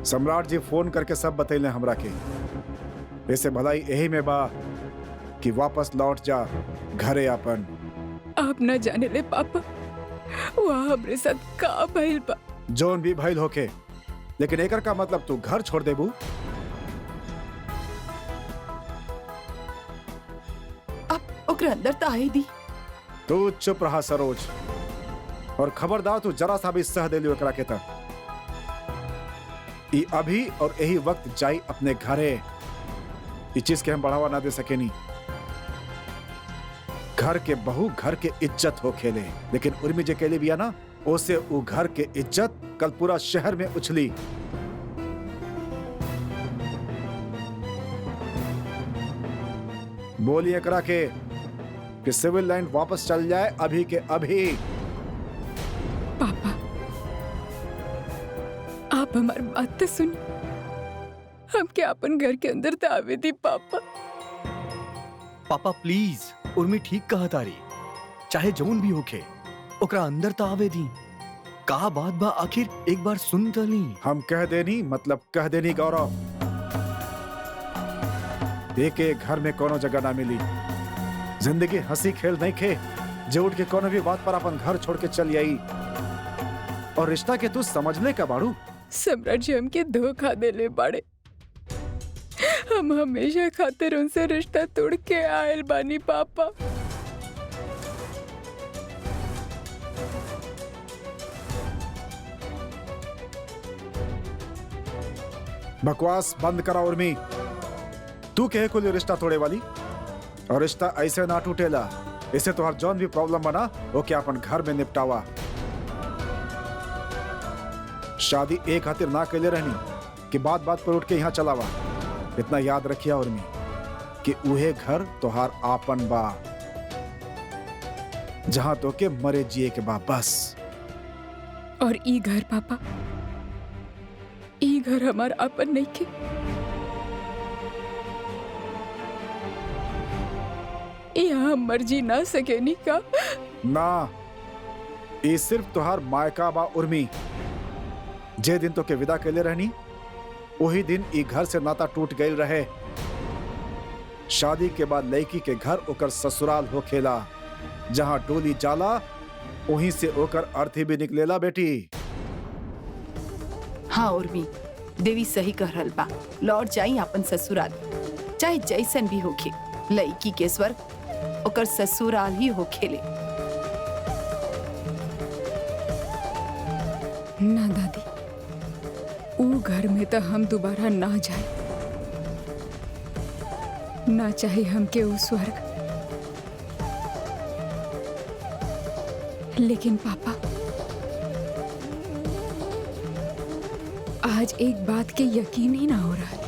सम्राट जी फोन करके सब बतैले हमरा के। ऐसे भलाई यही में बा कि वापस लौट जा घरे अपन। आप ना जाने ले पापा, वहाँ हमरे साथ का भइल बा। जोन भी भइल होके, लेकिन एकर का मतलब तू घर छोड़ देबू? अब ओकरे अंदर तो आई दी। तू चुप रहा सरोज, और खबरदार तू जरा सा भी सह देलियो एकरा के त ई अभी और यही वक्त जाई अपने घरे। इस चीज के हम बढ़ावा ना दे सकेनी। घर के बहू घर के इज्जत हो खेले, लेकिन उर्मी जे केले बिया ना, ओसे उ घर के इज्जत कल पूरा शहर में उछली। बोलिए एकरा के कि सिविल लाइन वापस चल जाए अभी के अभी। पापा, आप हमारी बात तो सुन। हम क्या अपन घर के अंदर तो आवे दी पापा। पापा प्लीज, उर्मी ठीक कहा तारी। चाहे जौन भी होखे ओकरा अंदर तो आवे दी। का बात बा आखिर एक बार सुन तो ली। हम कह देनी मतलब कह देनी गौरव। देखे घर में कोनो जगह ना मिली। जिंदगी हंसी खेल नहीं खे जो उठ के कोनो भी बात पर अपन घर छोड़ के चल आई। और रिश्ता के तू समझने का बाड़ू। सम्राट जी हमके धोखा देले बाड़े। हम हमेशा खातिर उनसे रिश्ता तोड़ के आयल बानी पापा। बकवास बंद करा उर्मी। तू कहे कुल रिश्ता तोड़े वाली, और रिश्ता ऐसे ना टूटेला। इसे तो हर जौन भी प्रॉब्लम बना वो क्या अपन घर में निपटावा। शादी एक खातिर ना कैले रहनी कि बात बात पर उठ के यहाँ चलावा। इतना याद रखिया उर्मी कि उहे घर तोहार आपन बा, जहां तो के मरे जिए के बा बस। और ई घर पापा, ई घर हमार अपन नहीं के। यहाँ मर्जी ना सकेनी का ना। ये सिर्फ तोहार मायका बा उर्मी। जे दिन तो के विदा कैले रहनी वही दिन ई घर से नाता टूट गई रहे। शादी के बाद लड़की के घर ओकर ससुराल हो खेला। जहां डोली जाला वहीं से ओकर अर्थी भी निकलेला बेटी। हाँ उर्मी, देवी सही कह रहल बा। लौट जाई अपन ससुराल, चाहे जैसन भी होखे। लड़की के स्वर्ग ओकर ससुराल ही हो खेले। ना दादी, वो घर में तो हम दोबारा ना जाए। ना चाहे हमके वो स्वर्ग। लेकिन पापा, आज एक बात के यकीन ही ना हो रहा है।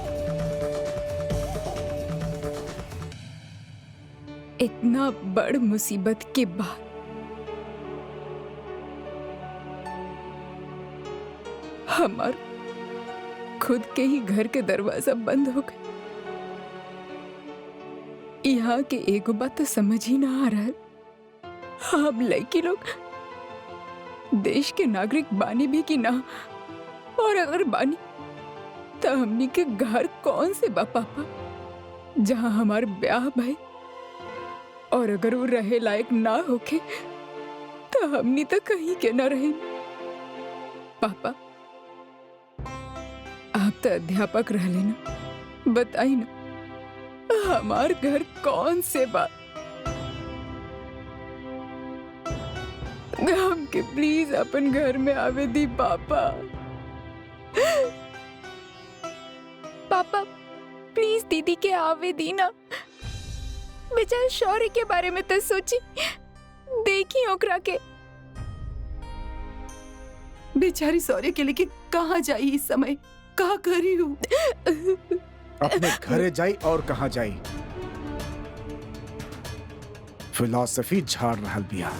इतना बड़ मुसीबत के बाद हमार खुद के ही घर के दरवाजा बंद हो गए। यहाँ के एगो बात तो समझ ही ना आ रहा है। हम लड़की लोग देश के नागरिक बानी भी कि ना, और अगर बानी तो हमनी के घर कौन से बा पापा जहाँ हमार ब्याह भाई, और अगर वो रहे लायक ना होके तो हमनी तो कहीं के ना रहे। पापा आप तो अध्यापक रहले ना, बताई ना हमार घर कौन से बा। हमके प्लीज अपन घर में आवे दी पापा। पापा प्लीज दीदी के आवे दी ना। बेचारे शौर्य के बारे में तो सोची, देखी ओकरा के। बेचारी सौर्य के लेके कहाँ जाई इस समय, कहाँ करी हूँ। अपने घरे जाई और कहाँ जाई। फिलॉसफी झाड़ रहल बिया,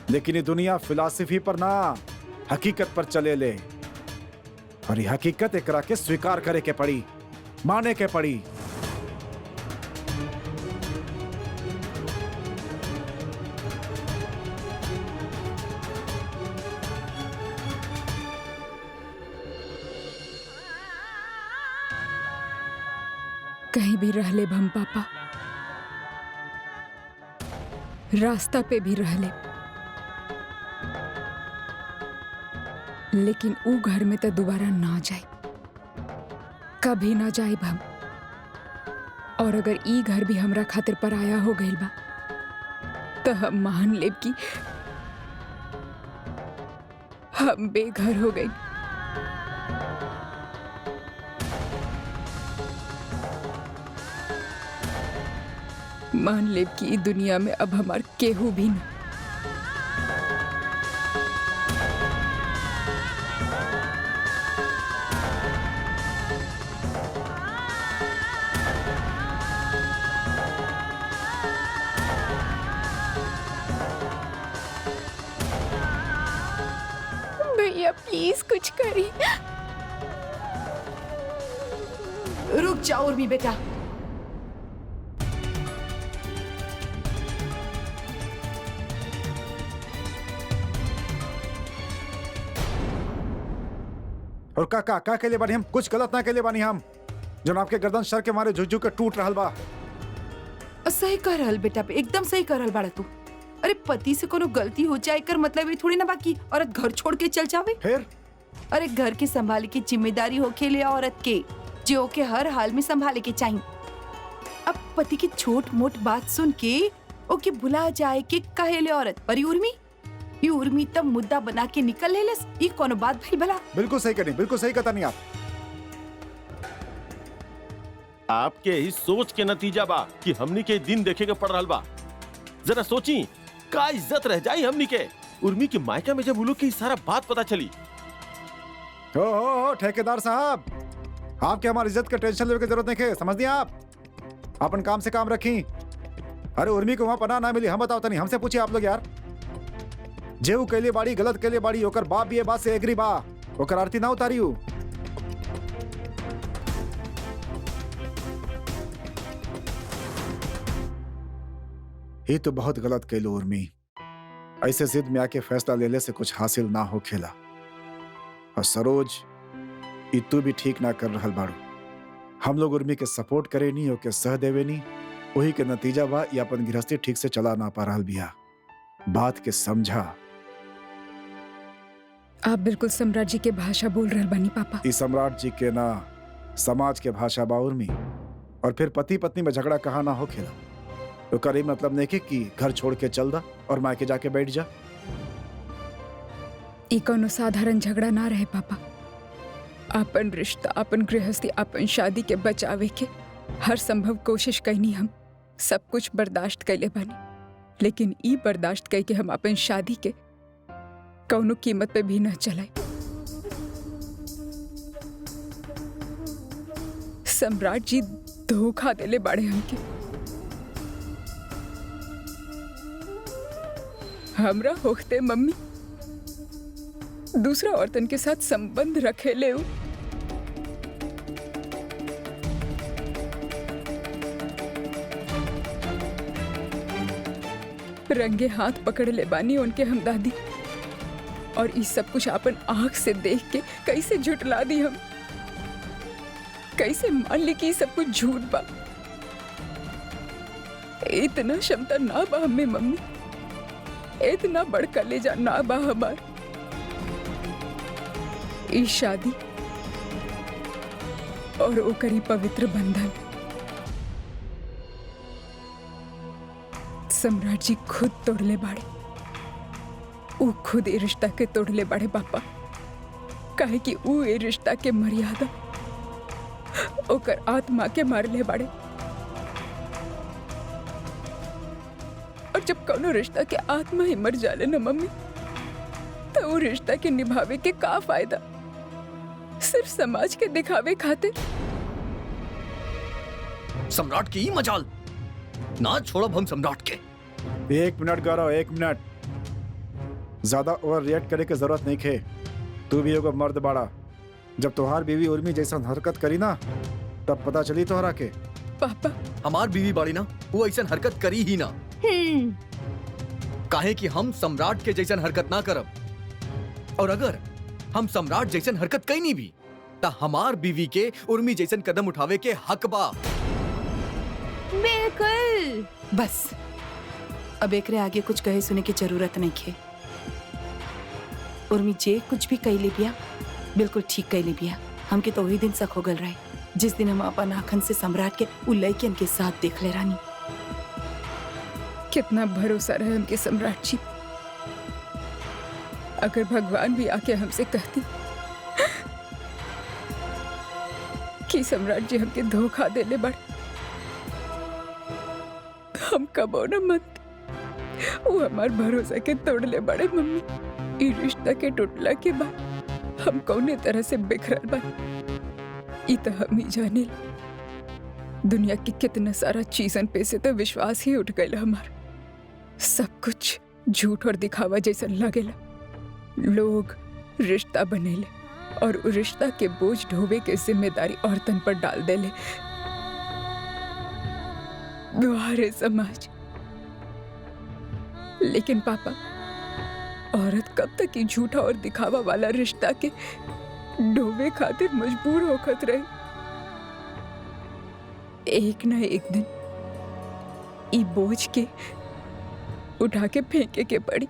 लेकिन ये दुनिया फिलॉसफी पर ना हकीकत पर चले ले, और ये हकीकत एकरा के स्वीकार करे के पड़ी, माने के पड़ी। कहीं भी रह ले हम पापा, रास्ता पे भी रह ले, लेकिन ऊ घर में तो दोबारा ना जाए, कभी ना जाए हम। और अगर ई घर भी हमरा खातिर पराया हो गइल बा तो हम मान लेब कि हम बेघर हो गए। मान लेब कि ई दुनिया में अब हमार केहू भी ना। भैया प्लीज कुछ करिए। रुक जाओ उर्मी बेटा। और का के लिए बानी हम, कुछ गलत ना के लिए बानी हम, जो आपके गर्दन सर के मारे झुक के टूट रहल बा। सही कर रहल बेटा, पे एकदम सही कर रहल बाड़ा तू। अरे पति से कोनो गलती हो जाए कर मतलब ये थोड़ी ना बाकी औरत घर छोड़ के चल जावे। फिर अरे घर के संभाले की जिम्मेदारी होके ले औरत के, जो के हर हाल में संभाले के चाहिए। अब पति की छोट मोट बात सुन के ओके भुला जाए के कहे ले औरत। पर ये उर्मी तब मुद्दा बना के निकल लेलस। ये कोनो बात भाई भला। बिल्कुल सही करनी, बिल्कुल सही कहता नहीं आप। आपके ही सोच के नतीजा बा कि हमनी के दिन देखे के पड़ रहल बा। जरा सोची का इज्जत रह जाई हमनी के। उर्मी की मायका में जब उन लोग की सारा बात पता चली। हो ठेकेदार साहब, आपके हमारी इज्जत का टेंशन लेने की जरूरत नहीं है, समझ दिया आप। अपन काम से काम रखी। अरे उर्मी को वहां पनाह ना मिली, हम बताओ तनी, हमसे पूछिए आप लोग यार। जेऊ के लिए बाड़ी गलत के लिए बाड़ी, ओकर बाप भी ये बात से एग्री बा, ओकर आरती ना उतारी हूं। ये तो बहुत गलत कहलो उर्मी। ऐसे जिद में आके फैसला लेने से कुछ हासिल ना हो खेला। और सरोज, ये तू भी ठीक ना कर रहल बाड़ू। हम लोग उर्मी के सपोर्ट करे नहीं, ओके सह देवे नहीं, वही के नतीजा बा ये अपन गृहस्थी ठीक से चला ना पा रहल बिया। बात के समझा। आप बिल्कुल सम्राट जी के भाषा बोल रहे बानी पापा। इस सम्राट जी के ना समाज के भाषा बा उर्मी। और फिर पति पत्नी में झगड़ा कहा ना हो खेला तो करे मतलब नहीं कि घर छोड़ के चल दा और मायके जाके बैठ जा। ई कोनो साधारण झगड़ा ना रहे पापा। अपन रिश्ता, अपन गृहस्थी, अपन शादी के बचावे के हर संभव कोशिश कैनी हम। सब कुछ बर्दाश्त कैले बानी, लेकिन ई बर्दाश्त कई के हम अपन शादी के कौनो कीमत पे भी न चलाए। सम्राट जी धोखा देले बाड़े हमके। हमरा होखते मम्मी दूसरा औरतन के साथ संबंध रखे ले। रंगे हाथ पकड़ ले बानी उनके हम दादी, और इस सब कुछ अपन आंख से देख के कैसे झुटला दी हम, कैसे मान ली कि सब कुछ झूठ बा। इतना क्षमता ना बा हमें मम्मी, इतना बड़ कलेजा ना बा हमार। इस शादी और ओकरी पवित्र बंधन सम्राट जी खुद तोड़ले बाड़े। ऊ खुद ए रिश्ता के तोड़ले बाड़े पापा, काहे कि ऊ ए रिश्ता के मर्यादा ओकर आत्मा के मारले बाड़े। और जब कौनो रिश्ता के आत्मा ही मर जाले ना मम्मी, तो वो रिश्ता के निभावे के का फायदा, सिर्फ समाज के दिखावे खातिर। सम्राट की ही मजाल ना छोड़ब हम सम्राट के। एक मिनट गौरव, एक मिनट। ज्यादा ओवर रिएक्ट करे के जरूरत नहीं खे। तू भी एगो मर्द बाड़ा। जब तोहार बीवी उर्मी जैसा हरकत करी ना, तब पता चली तोहरा के। पापा हमार बीवी बाड़ी ना, वो ऐसा हरकत करी ही ना। काहे कि हम सम्राट के जैसन हरकत ना करब, और अगर हम सम्राट जैसन हरकत कई नहीं भी, ता हमार बीवी के उर्मी जैसन कदम उठावे के हक बा। बिल्कुल। बस अब एकरे आगे कुछ कहे सुने की जरूरत नहीं है। उर्मी जे कुछ भी कही ले बिया, बिल्कुल ठीक कही ले बिया। हमके तो वही दिन शक हो गल रहे जिस दिन हम अपन आँखन से सम्राट के उ लइकन के साथ देख ले रानी। कितना भरोसा रहे हमके सम्राट जी। अगर भगवान भी आके हमसे कहती कि सम्राट जी हमके धोखा देले बड़, हम कबो न मन। वो हमार भरोसा के तोड़ले बड़े मम्मी। ई रिश्ता के टूटला के बाद हम कौने तरह से बिखरल बा, ई तो हम ही जाने। दुनिया की कितना सारा चीजन पे से तो विश्वास ही उठ गया हमार। सब कुछ झूठ और दिखावा जैसा लगेला। लोग रिश्ता बनेले और उ रिश्ता के बोझ ढोवे के जिम्मेदारी औरतन पर डाल देले। दुआरे समाज। लेकिन पापा, औरत कब तक ये झूठा और दिखावा वाला रिश्ता के ढोवे खातिर मजबूर होकर रही? एक ना एक दिन ई बोझ के उठा के फेंके के पड़ी।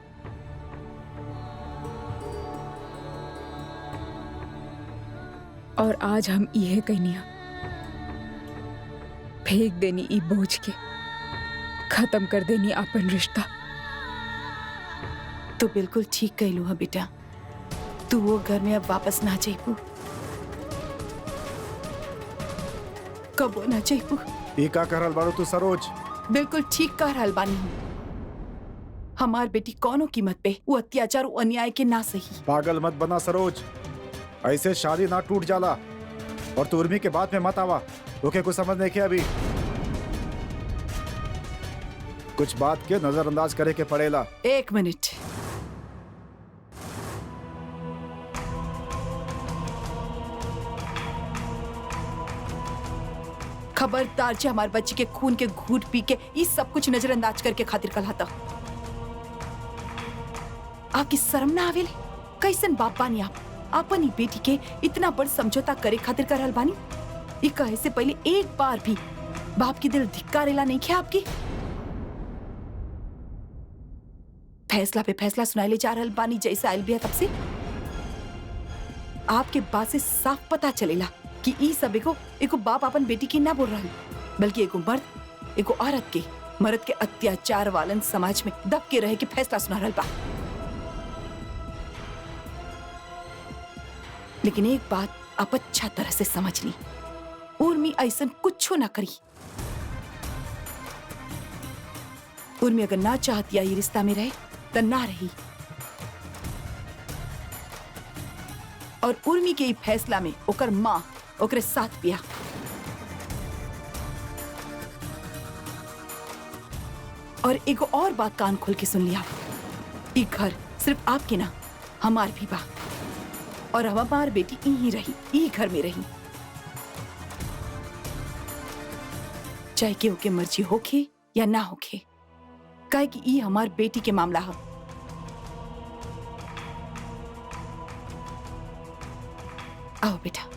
और आज हम यह कहनिया फेंक देनी ई बोझ के, खत्म कर देनी अपन रिश्ता। तो बिल्कुल ठीक कहलू है बेटा। तू वो घर में अब वापस ना जाइबू, कबो ना जाइबू। ये का कर रहल बाड़ू तू सरोज? बिल्कुल ठीक कह रहल बानी हूँ। हमार बेटी कौनो कीमत पे वो अत्याचार वो अन्याय के ना सही। पागल मत बना सरोज, ऐसे शादी ना टूट जाला। और तू उर्मी के बात में मत आवा। ओके, कुछ समझ नहीं किया अभी। कुछ बात के नजरअंदाज करे के पड़ेला। एक मिनट। खबरदार जी, हमारे बच्चे के खून के घूंट पी के ये सब कुछ नजरअंदाज करके खातिर कहलाता। आपकी शर्म ना आवेले? कैसन बाप बानी आप? अपनी बेटी के इतना बड़ समझौता करे खातिर कर रहल बानी। ये कहे से पहले एक बार भी बाप की दिल धिक्कारेला नहीं किया आपकी? फैसला पे फैसला सुनाइले जा रहल बानी जैसे आयल बिया तब से। आपके बात से साफ पता चलेला कि ई सब एको बाप अपन बेटी की ना बोल रहा, बल्कि एको मर्द, एको औरत के, मर्द के अत्याचार वालन समाज में दब के रहे के फैसला सुना रहल बा। लेकिन एक बात आप अच्छा तरह से समझ ली, उर्मी ऐसा कुछ ना करी। उर्मी अगर ना चाहती ये रिश्ता में रहे तो ना रही। और उर्मी के फैसला में ओकर माँ ओकरे साथ पिया। और एगो और बात कान खोल के सुन लिया, ई घर सिर्फ आपके ना हमार भी बा, और हमार बेटी यहीं रही, ई घर में रही, चाहे केहू के मर्जी होखे या ना होखे, काहे कि ई हमार बेटी के मामला है। आओ बेटा।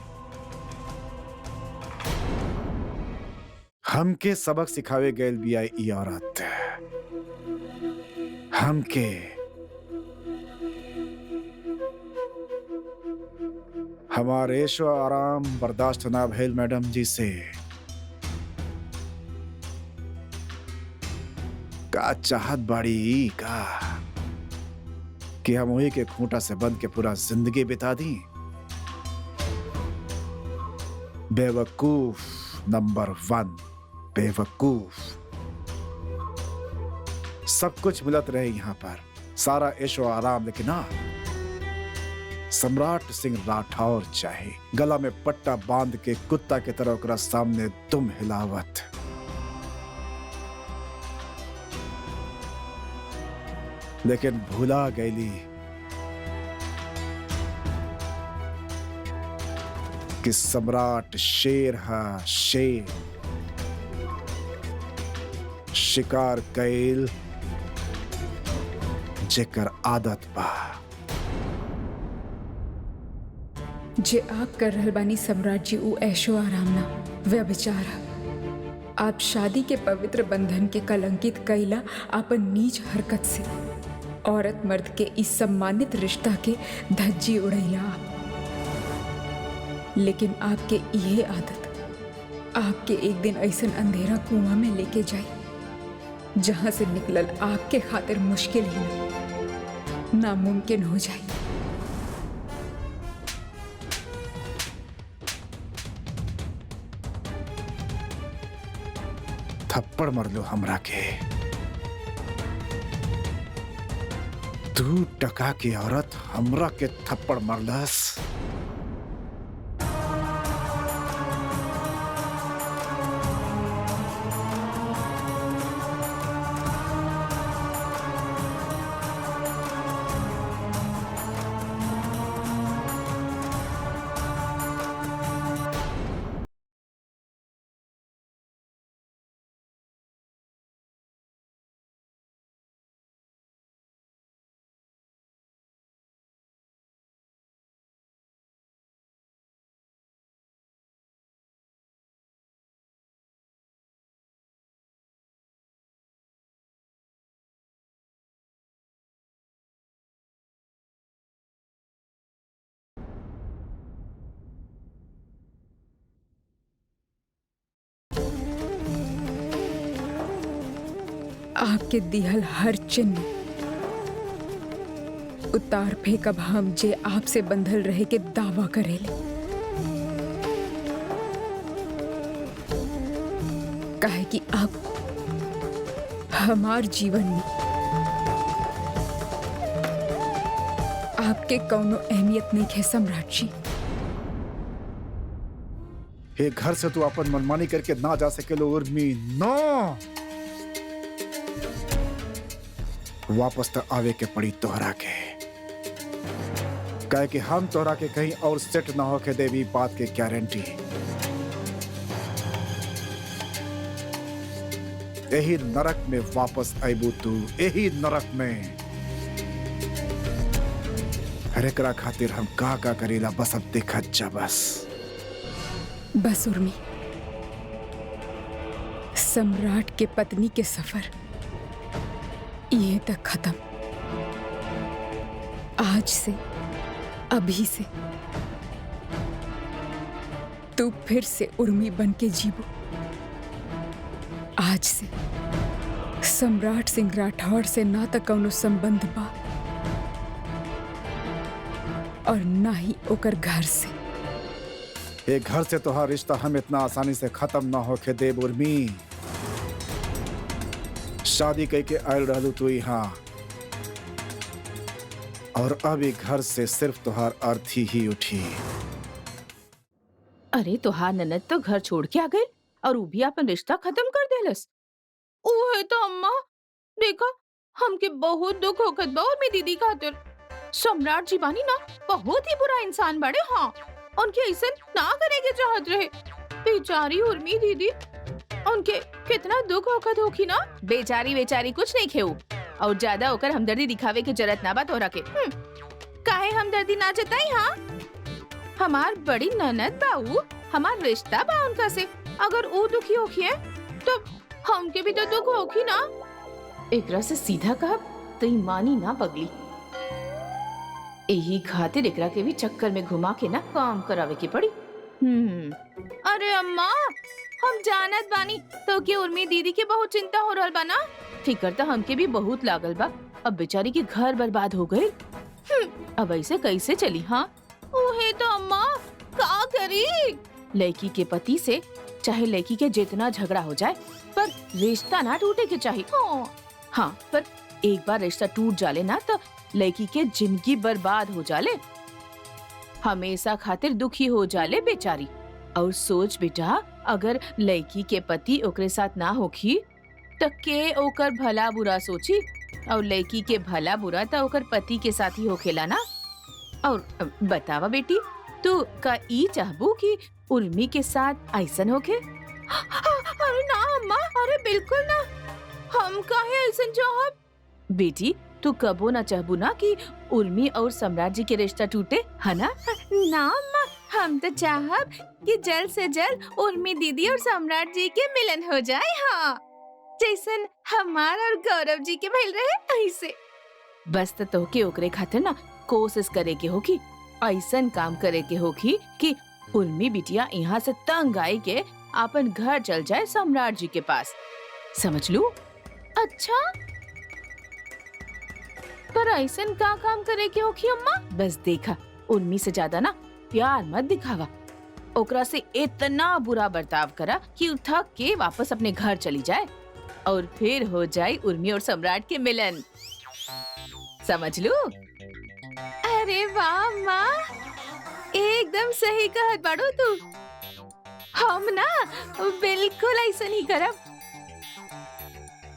हमके सबक सिखावे गैल बिया ई औरत, हमके हमारे ऐशो आराम बर्दाश्त ना भइल मैडम जी से। का चाहत बाड़ी ई का कि हम वही के खूंटा से बंद के पूरा जिंदगी बिता दी। बेवकूफ नंबर 1, बेवकूफ। सब कुछ मिलत रहे यहाँ पर, सारा ऐशो आराम, लेकिन ना सम्राट सिंह राठौर चाहे गला में पट्टा बांध के कुत्ता के तरह ओकरा सामने तुम हिलावत। लेकिन भूला गईली कि सम्राट शेर है, शेर। शिकार कैल जेकर आदत बा। जे आप कर रहल बानी सम्राट जी, ऊ ऐशो आराम ना, व्यभिचार है। आप शादी के पवित्र बंधन के कलंकित कैला आपन नीच हरकत से। औरत मर्द के इस सम्मानित रिश्ता के धज्जी उड़ैला आप। लेकिन आपके यह आदत आपके एक दिन ऐसन अंधेरा कुआं में लेके जाई जहां से निकलल आपके खातिर मुश्किल ही ना, नामुमकिन हो जाए। थप्पड़ मर लो हमरा के। 2 टका की औरत हमरा के थप्पड़ मरलस। आपके दिहल हर चिन्ह उतार फेंकब हम, जे आपसे बंधल रहे के दावा करेले। काहे कि आप हमार जीवन में आपके कौनो अहमियत नहीं है सम्राट जी। ये घर से तू अपन मनमानी करके ना जा सके लो उर्मी, नो। वापस तो आवे के पड़ी तोहरा के, कहे कि हम तोहरा के कहीं और सेट ना हो के देवी बात के गारंटी। यही नरक में वापस आईबू तू, यही नरक में। हरे करा खातिर हम का करेला बस अब देखा जा बस। बस उर्मी, सम्राट के पत्नी के सफर ये तक खत्म। आज से, अभी से तू फिर से उर्मी बन के जीवो। आज से सम्राट सिंह राठौर से ना तो कौनो संबंध बा और ना ही ओकर घर से। ये घर से तोहार रिश्ता हम इतना आसानी से खत्म ना होके देब उर्मी। शादी कई के आयल रहलू तू यहाँ, और अब ये घर से सिर्फ तोहार अर्थी ही उठी। अरे तोहार ननद तो घर छोड़ के आ गई और ऊ भी अपन रिश्ता खत्म कर देलस। ओहे तो अम्मा, देखा हमके बहुत दुख होखत बा उर्मी दीदी खातिर। सम्राट जी बानी ना बहुत ही बुरा इंसान बड़े। हाँ, उनके ऐसा ना करे के चाहत रहे। बेचारी उर्मी दीदी, उनके कितना दुख होखत होखी ना। बेचारी बेचारी कुछ नहीं खेऊ और ज्यादा होकर हमदर्दी दिखावे के जरूरत ना बा तोरा के। काहे हमदर्दी ना जताई? हाँ, हमार बड़ी ननद बाऊ, हमार रिश्ता बा उनका से। अगर वो दुखी होखी है तो हमके भी तो दुख होखी ना। एकरा से सीधा कहा तो मानी ना पगली। यही खातिर एकरा के भी चक्कर में घुमा के ना काम करावे की पड़ी। अरे अम्मा, हम जानत बानी तो कि उर्मी दीदी के बहुत चिंता हो रहल बा ना। फिकर तो हमके भी बहुत लागल बा। अब बेचारी के घर बर्बाद हो गए। अब ऐसे कैसे चली? हाँ ओहे तो अम्मा, का करी? लड़की के पति से चाहे लड़की के जितना झगड़ा हो जाए पर रिश्ता ना टूटे के चाहिए। हाँ, पर एक बार रिश्ता टूट जाले ना तो लड़की के जिंदगी बर्बाद हो जाले, हमेशा खातिर दुखी हो जाले बेचारी। और सोच बेटा, अगर लड़की के पति ओकरे साथ ना होखी तो के ओकर भला बुरा सोची, और लड़की के भला बुरा तो ओकर पति के साथ ही होखेला ना। और बतावा बेटी, तू का ई चाहबू कि उर्मी के साथ ऐसन होखे? अरे ना अम्मा, अरे बिल्कुल ना, हम काहे ऐसन चाहब? बेटी, तू कबो ना चाहबू ना कि उर्मी और सम्राट जी के रिश्ता टूटे, है ना? ना अम्मा, हम तो चाहब कि जल्द से जल्द उर्मी दीदी और सम्राट जी के मिलन हो जाए। हाँ, जैसन हमार और गौरव जी के भइल रहे ऐसे। बस तो के ओकरे खातिर ना कोशिश करे के होगी, ऐसन काम करे के होगी कि उर्मी बिटिया यहाँ से तंग आई के अपन घर चल जाए सम्राट जी के पास। समझ लू? अच्छा, पर ऐसन का काम करे के होगी अम्मा? बस देखा, उर्मी से ज्यादा ना प्यार मत दिखावा, ओकरा से इतना बुरा बर्ताव करा कि थक के वापस अपने घर चली जाए और फिर हो जाए उर्मी और सम्राट के मिलन। समझ लू? अरे वाह माँ, एकदम सही कहत बाड़ू तू। हम ना बिल्कुल ऐसा नहीं करब।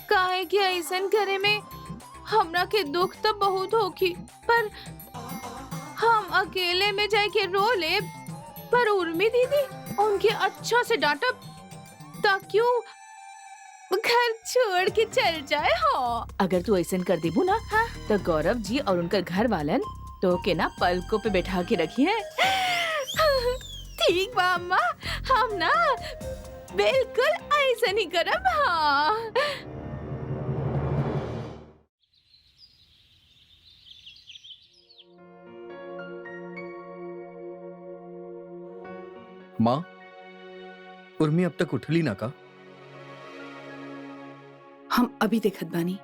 काहे कि ऐसा करे में हमरा के दुख तो बहुत होखी, पर हम अकेले में जाए के रो ले। पर उर्मी दीदी उनके अच्छा से डांटब ताकि घर छोड़ के चल जाए। हाँ, अगर तू ऐसा कर देबू ना, हाँ, तो गौरव जी और उनका घर वालन तो के ना पलकों पे बैठा के रखी है। ठीक बा अम्मा, हम ना बिल्कुल ऐसा नहीं करब। हाँ, माँ, उर्मी अब तक उठली ना का? हम अभी देखत बानी।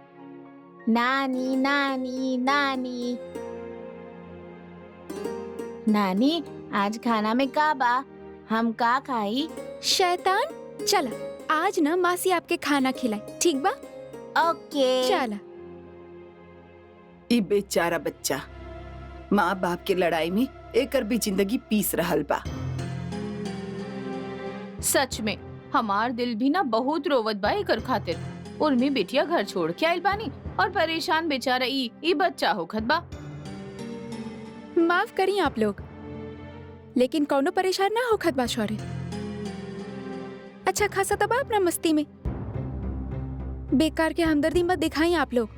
नानी नानी नानी नानी, आज खाना में का बा? हम का खाई? शैतान, चला आज ना मासी आपके खाना खिलाए, ठीक बा? ओके। चला। ई बेचारा बच्चा माँ बाप के लड़ाई में एकर भी जिंदगी पीस रहल बा। सच में हमार दिल भी ना बहुत रोवत बा एकर खातिर। उर्मी बेटिया घर छोड़ के आइल बानी और परेशान बेचारा ई बच्चा होखत बा। माफ करी आप लोग, लेकिन कौनो परेशान ना होखत बा शौर्य। अच्छा खासा तबा अपना मस्ती में, बेकार के हमदर्दी मत दिखाई आप लोग।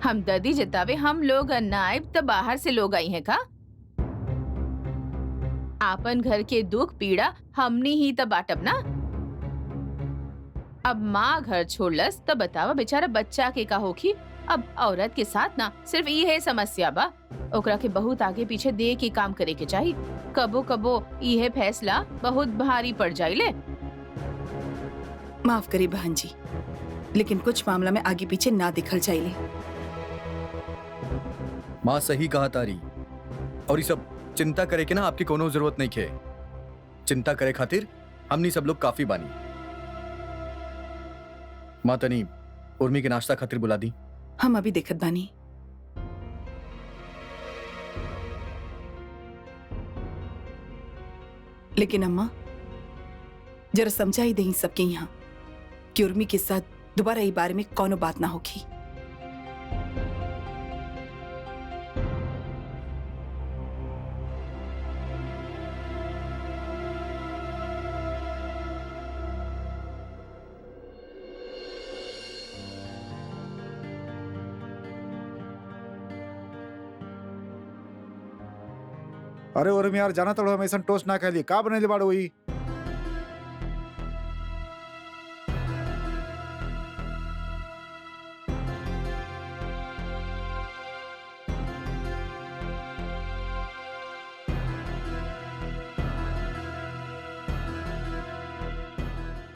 हमदर्दी जतावे हम लोग अन्ना आइब तो बाहर से लोग आई हैं का? आपन घर के दुख पीड़ा हमनी ही तो बाटब ना। अब माँ घर छोड़लस तो बतावा बेचारा बच्चा के का होखी। अब औरत के साथ ना सिर्फ ये समस्या बा, ओकरा के बहुत आगे पीछे दे के काम करे के चाहिए। कबो कबो ये फैसला बहुत भारी पड़ जाइले। माफ करी बहन जी, लेकिन कुछ मामला में आगे पीछे ना दिखल चाहिए। माँ सही कहा तारी, और ये सब चिंता करे के ना आपकी कोनो जरूरत नहीं खे। चिंता करे खातिर हमनी सब लोग काफी बानी। माँ तनी उर्मी के नाश्ता खातिर बुला दी। हम अभी देखत बानी। लेकिन अम्मा, जरा समझाई दही सबके यहाँ कि उर्मी के साथ दोबारा ई बारे में कोनो बात ना होगी। अरे उर्मी यार जाना तड़ो हम ऐसा टोस्ट ना कहली का बनेली बाड़ू ई।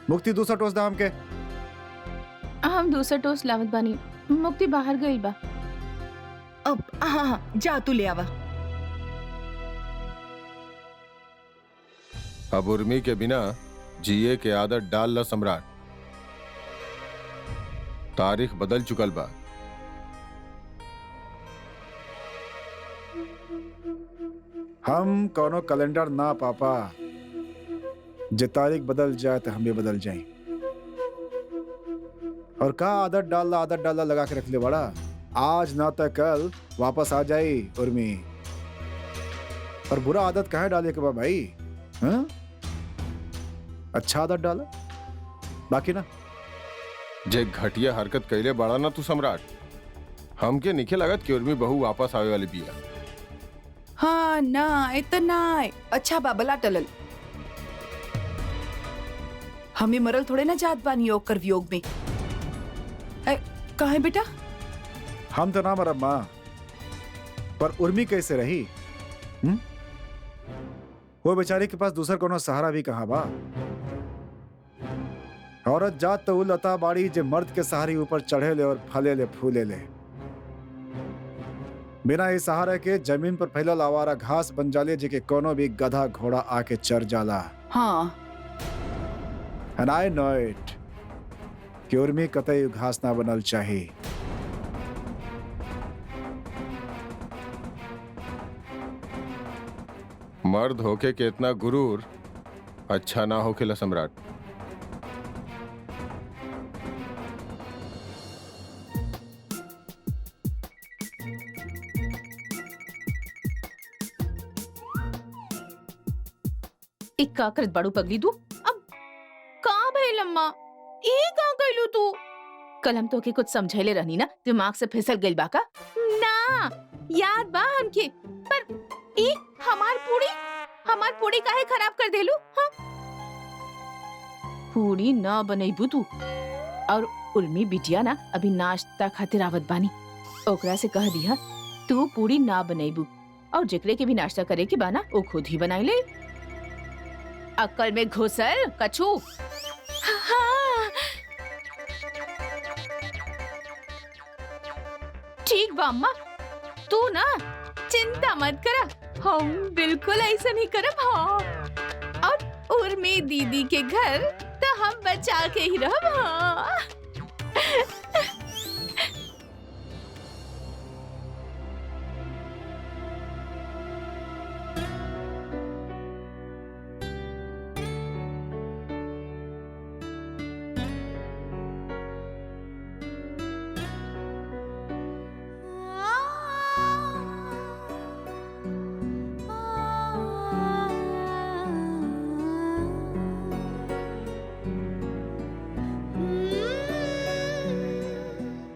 मुक्ति दूसरा टोस्ट दा हमके। हम दूसरा टोस्ट लावत बानी, मुक्ति बाहर गई बा। अब हाँ हाँ जा तू ले आवा। अब उर्मी के बिना जिए के आदत डाल ला सम्राट। तारीख बदल चुकल बा। हम कोनो कैलेंडर ना पापा, जे तारीख बदल जाए तो हम भी बदल जाए। और का आदत डालना लगा के रख ले बड़ा, आज ना तो कल वापस आ जाए उर्मी। और बुरा आदत कहे डाले के बा भाई, हाँ? अच्छा आदत डाला बाकी ना। जे घटिया हरकत कैले बड़ा ना तू सम्राट, हमके निखे लगत कि उर्मी बहू वापस आवे वाली बिया। हाँ ना इतना अच्छा बाबला टलल। हमें मरल थोड़े ना जात बानी ओकर वियोग में। कहा है बेटा? हम तो ना मरब माँ, पर उर्मी कैसे रही? वो बेचारी के पास दूसर कोनो सहारा भी कहाँ बा। औरत जात तो लता बाड़ी जे मर्द के सहारे ऊपर चढ़े ले और फले ले फूले ले। बिना इस सहारे के जमीन पर फैलल आवारा घास बन जाले जेके कोनो भी गधा घोड़ा आके चर जाला। हाँ And I know it कि उर्मी कतई घास ना बनल चाही। मर्द होके के इतना गुरूर अच्छा ना होके ला सम्राट। एक का करत बड़ू पगली तू। अब कहाँ भाई लम्मा ये कहाँ गईलू तू? कल हम तो के कुछ समझाइले रहनी ना, दिमाग से फिसल गइल बाका ना। याद बा हमके, पर ई हमार पूरी काहे खराब कर देलू? हाँ पूरी ना बनैबू तू। और उर्मी बिटिया ना अभी नाश्ता खातिर आवत बानी, ओकरा से कह दिया तू पूरी ना बनैबू, और जेकरे के भी नाश्ता करे के बाना वो खुद ही बनाई ले। अक्ल में घुसल कछू। हाँ। ठीक बा अम्मा, तू ना चिंता मत करा, हम बिल्कुल ऐसा नहीं करब। हाँ और उर्मी दीदी के घर तो हम बचा के ही रहब। हाँ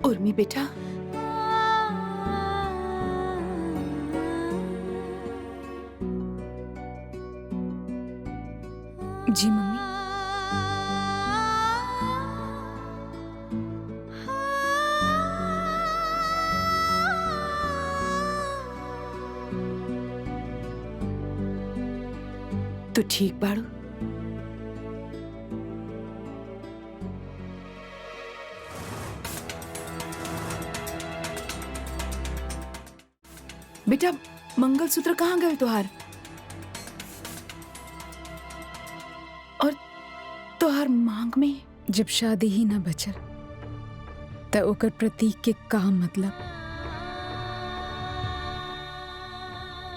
उर्मी बेटा, जी मम्मी। तू ठीक बाड़ू? बेटा मंगलसूत्र कहाँ गए तुहार? और तुहार मांग में? जब शादी ही ना बचल त ओकर प्रतीक के का मतलब?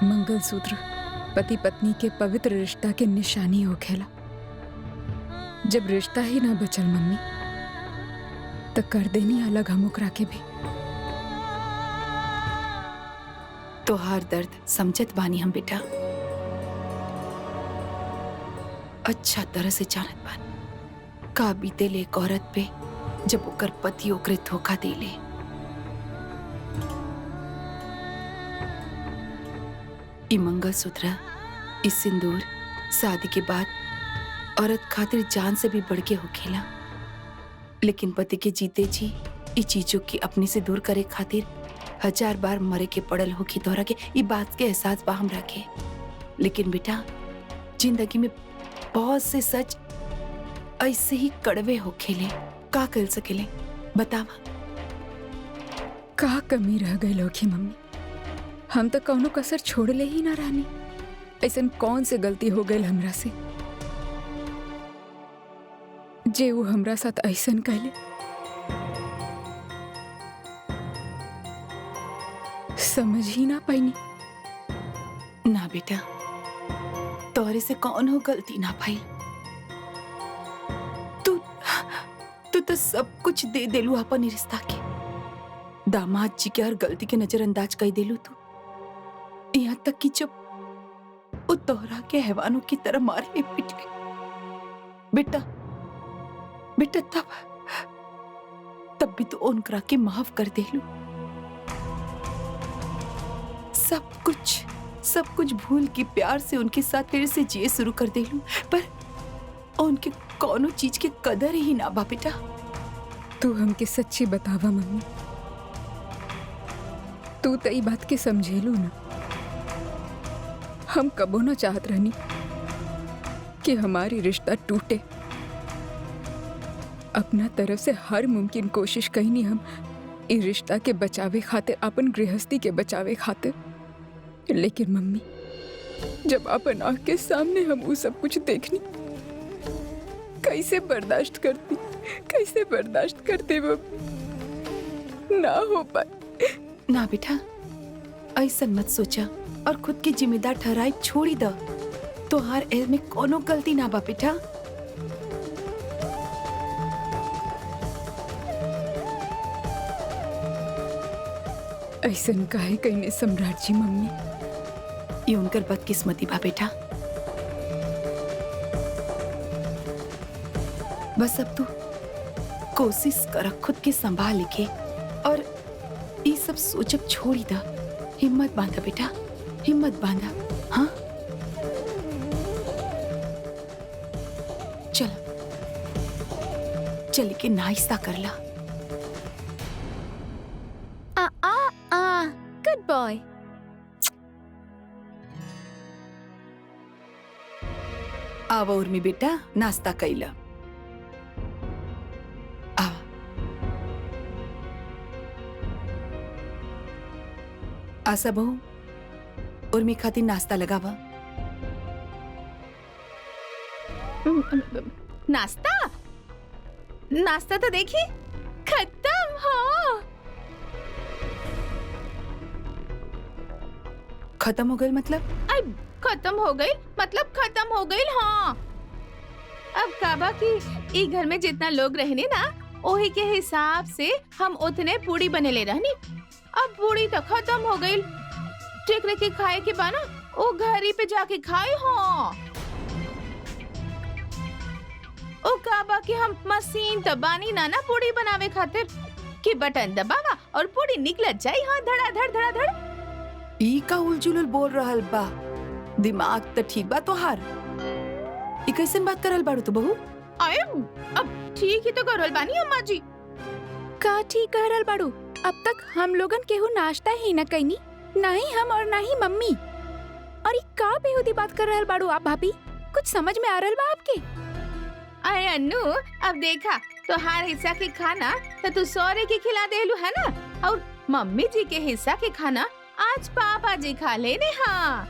मंगलसूत्र पति पत्नी के पवित्र रिश्ता के निशानी होखेला। जब रिश्ता ही ना बचल मम्मी तो कर देनी अलग हम ओकरा के भी। तोहार दर्द समझत बानी हम बेटा, अच्छा तरह से जानत बानी का बीते ले एक औरत पे जब ओकर पति ओकरे धोखा देले। ई मंगलसूत्र, ई सिंदूर शादी के बाद औरत खातिर जान से भी बढ़ के होखेला, लेकिन पति के जीते जी ई चीजों की अपने से दूर करे खातिर 1000 बार मरे के पड़ल होखी तोहरा के। ई बात के एहसास बा हमरा के, लेकिन बेटा जिंदगी में बहुत से सच ऐसे ही कड़वे होखेले, का कर सकेले बतावा। का कमी रह गई होखी मम्मी, हम तो कौनो कसर छोड़ले ही ना रहनी। ऐसन कौन से गलती हो गई हमरा से जे वो हमरा साथ ऐसन कहले। समझ ही ना पाईनी। ना बेटा, तोरे से कौन हो गलती ना भाई, तू तो सब कुछ दे देलू अपन ई रिश्ता के। दामाद जी के हर गलती के नजरअंदाज कर देलू तू, यहाँ तक कि जब वो तोहरा के हैवानों की तरह मारे पिट गई। बेटा बेटा तब भी तो उनकरा के माफ कर देलू। सब कुछ भूल के प्यार से उनके साथ फिर से जिए शुरू कर देलू, पर उनके कोनो चीज के कदर ही ना बा बेटा। तू हमके सच्ची बतावा मम्मी, तू तो ई बात के समझेलू ना। हम कबो ना चाहत रहनी कि हमारी रिश्ता टूटे। अपना तरफ से हर मुमकिन कोशिश कईनी हम ई रिश्ता के बचावे खातिर, अपन गृहस्थी के बचावे खातिर। लेकिन मम्मी, जब अपन आँख के सामने हम वो सब कुछ देखनी, कैसे बर्दाश्त करते मम्मी। ना हो पाए। ना बेटा, ऐसा मत सोचा और खुद की जिम्मेदार ठहराई छोड़ी द। तोहार एल में कोनो गलती ना बा बेटा। ऐसन काहे कहने सम्राट जी मम्मी? ये उनकर बदकिस्मती बा बेटा। बस अब तू कोशिश कर खुद के संभाल के, और ये सब सोचब छोड़ी दा। हिम्मत बांधा बेटा, हिम्मत बांधा। हाँ चल के नाश्ता कर ला। Good boy. आवा उर्मी बेटा, नाश्ता कैला। आवा। आशा बहू, उर्मी खातिर नाश्ता लगावा। नाश्ता तो देखिए खत्म। हाँ, खत्म हो गई मतलब? खत्म हो गई मतलब खत्म हो गई। हाँ, अब काबा की ई घर में जितना लोग रहने ना, ओही के हिसाब से हम उतने पूरी बने ले रहनी। अब पूरी तो खत्म हो गई, ठीक रखे खाए के बाना ओ घरी पे जाके खाए। हाँ, ओ काबा की हम मशीन तो बानी ना पूरी बनावे खातिर कि बटन दबावा और पूरी निकलत जाई। हाँ, धड़ाधड़ धड़ाधड़। ई का उलझुल बोल रहल बा? दिमाग तो ठीक बा तोहार। ई कैसन बात करल बाड़ू तू बहू? अरे अब ठीक ही तो करल बानी अम्मा जी। का ठीक कह रहल बाड़ू? अब तक हम लोगन केहू नाश्ता ही न कईनी, ना ही हम और ना ही मम्मी। और ये का बेहुदी बात कर रहल बाड़ू आप भाभी? कुछ समझ में आ रहल बा आपके? अरे अन्नू, अब देखा तो हर हिस्सा के खाना तो तू सौरे के खिला देलू है ना, और मम्मी जी के हिस्सा के खाना आज पापा जी खा लेने। हाँ,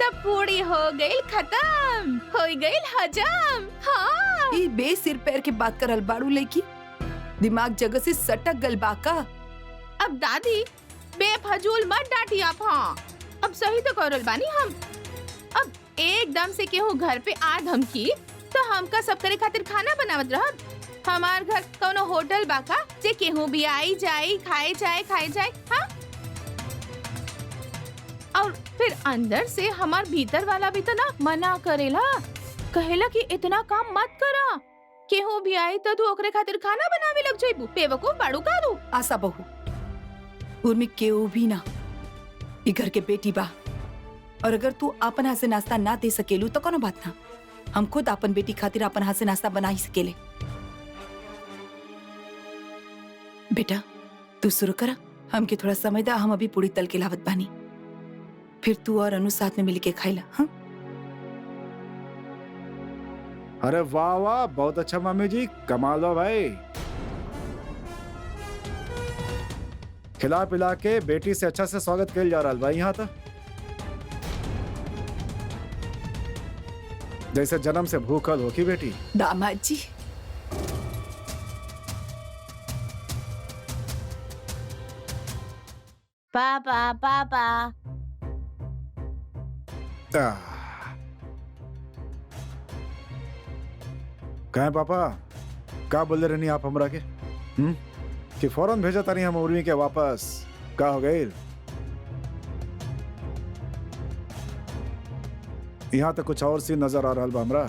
तब पूरी हो गई खत्म, हो गई हजम। हाँ, ई बेसिर पैर के बात करल बाड़ू लड़की, दिमाग जगह से सटक गल बा का? अब दादी बेफजूल मत डांटी आप। हाँ, अब सही तो करल बानी हम। अब एकदम से केहू घर पे आ धमकी तो हमका सब करे खातिर खाना बनावत रह, हमार घर कोनो होटल बाका जे केहू भी आई जाई खाए जाए हाँ। और फिर अंदर से हमार भीतर वाला भी तो ना मना करेला, कहेला कि इतना काम मत करा, केहू भी आई तो तू ओकरे खातिर खाना बनावे लग जाइबू, बेवकूफ बाड़ू का तू। आशा बहू, उर्मी केहू भी ना, ई घर के बेटी बा, और अगर तू अपन हाथ से नाश्ता ना दे सकेलू तो कोनो बात ना, हम खुद अपन बेटी खातिर अपन हाथ से नाश्ता बना ही सकेले। बेटा तू शुरू करा, हमके थोड़ा समय दा, हम अभी पूरी तल के लावत बानी, फिर तू और अनु साथ में मिलके खाइला। हाँ अरे वाह वाह, बहुत अच्छा मामी जी, कमाल हो भाई। खिला पिला के बेटी से अच्छा से स्वागत किया जा रहा भाई यहाँ तक, जैसे जन्म से भूखल हो की बेटी। दामाद जी, पापा पापा कहे पापा, का बोले रहनी आप हमरा के? कि फौरन भेजा तानी हम उर्मी के वापस, का हो गई? यहाँ तो कुछ और सीन नजर आ रहा बा हमरा।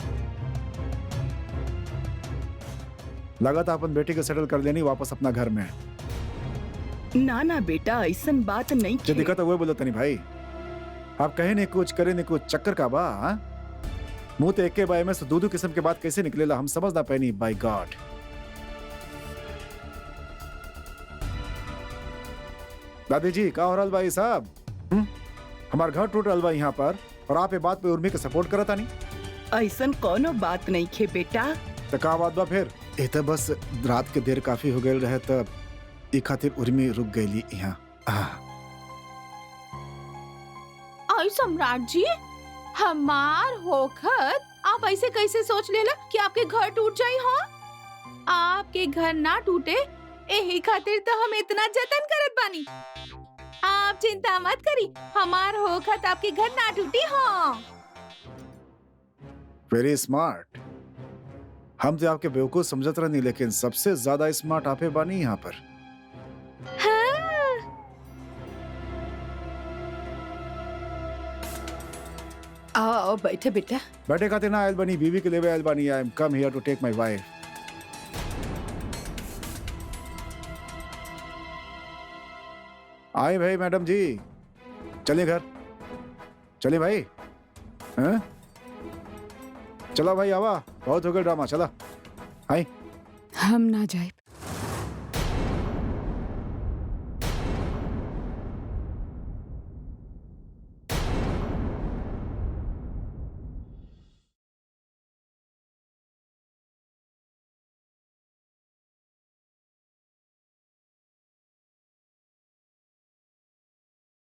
लागत अपन बेटी के सेटल कर लेनी वापस अपना घर में। ना ना बेटा, ऐसन बात नहीं जो दिक्कत है वो बोलो तनी भाई, आप कहे नहीं कुछ करे नहीं कुछ, चक्कर का बा? हाँ? मुंह तो एक के बाय में से दो किस्म के बात कैसे निकलेला हम समझ ना पैनी। बाय गॉड, दादी जी का हो रहा भाई साहब? हमार घर टूट रहा बा यहाँ पर, और आप ये बात पे उर्मी के सपोर्ट करता नहीं। ऐसन कोनो बात नहीं खे बेटा। तो का बात बा फिर? ये तो बस रात के देर काफी हो गए रहे, तब ई खातिर उर्मी रुक गई यहाँ। आई सम्राट जी, हमार होखत आप ऐसे कैसे सोच लेला कि आपके घर टूट जाई? हाँ, आपके घर ना टूटे यही खातिर तो हम इतना जतन करत बानी। आप चिंता मत करी, हमार होखत आपके घर ना टूटी। हाँ, वेरी स्मार्ट। हम तो आपके बेवकूफ समझत रहनी, लेकिन सबसे ज्यादा स्मार्ट आपे बानी यहाँ पर। हाँ। आओ आओ बैठे बेटा। बैठे खाते ना आयल बनी, बीवी के लिए आयल बनी। I am come here to take my wife. आए भाई मैडम जी, चलिए घर, चलिए भाई। हैं? चला भाई, आवा, बहुत हो गया ड्रामा, चला। आई हम ना जाए।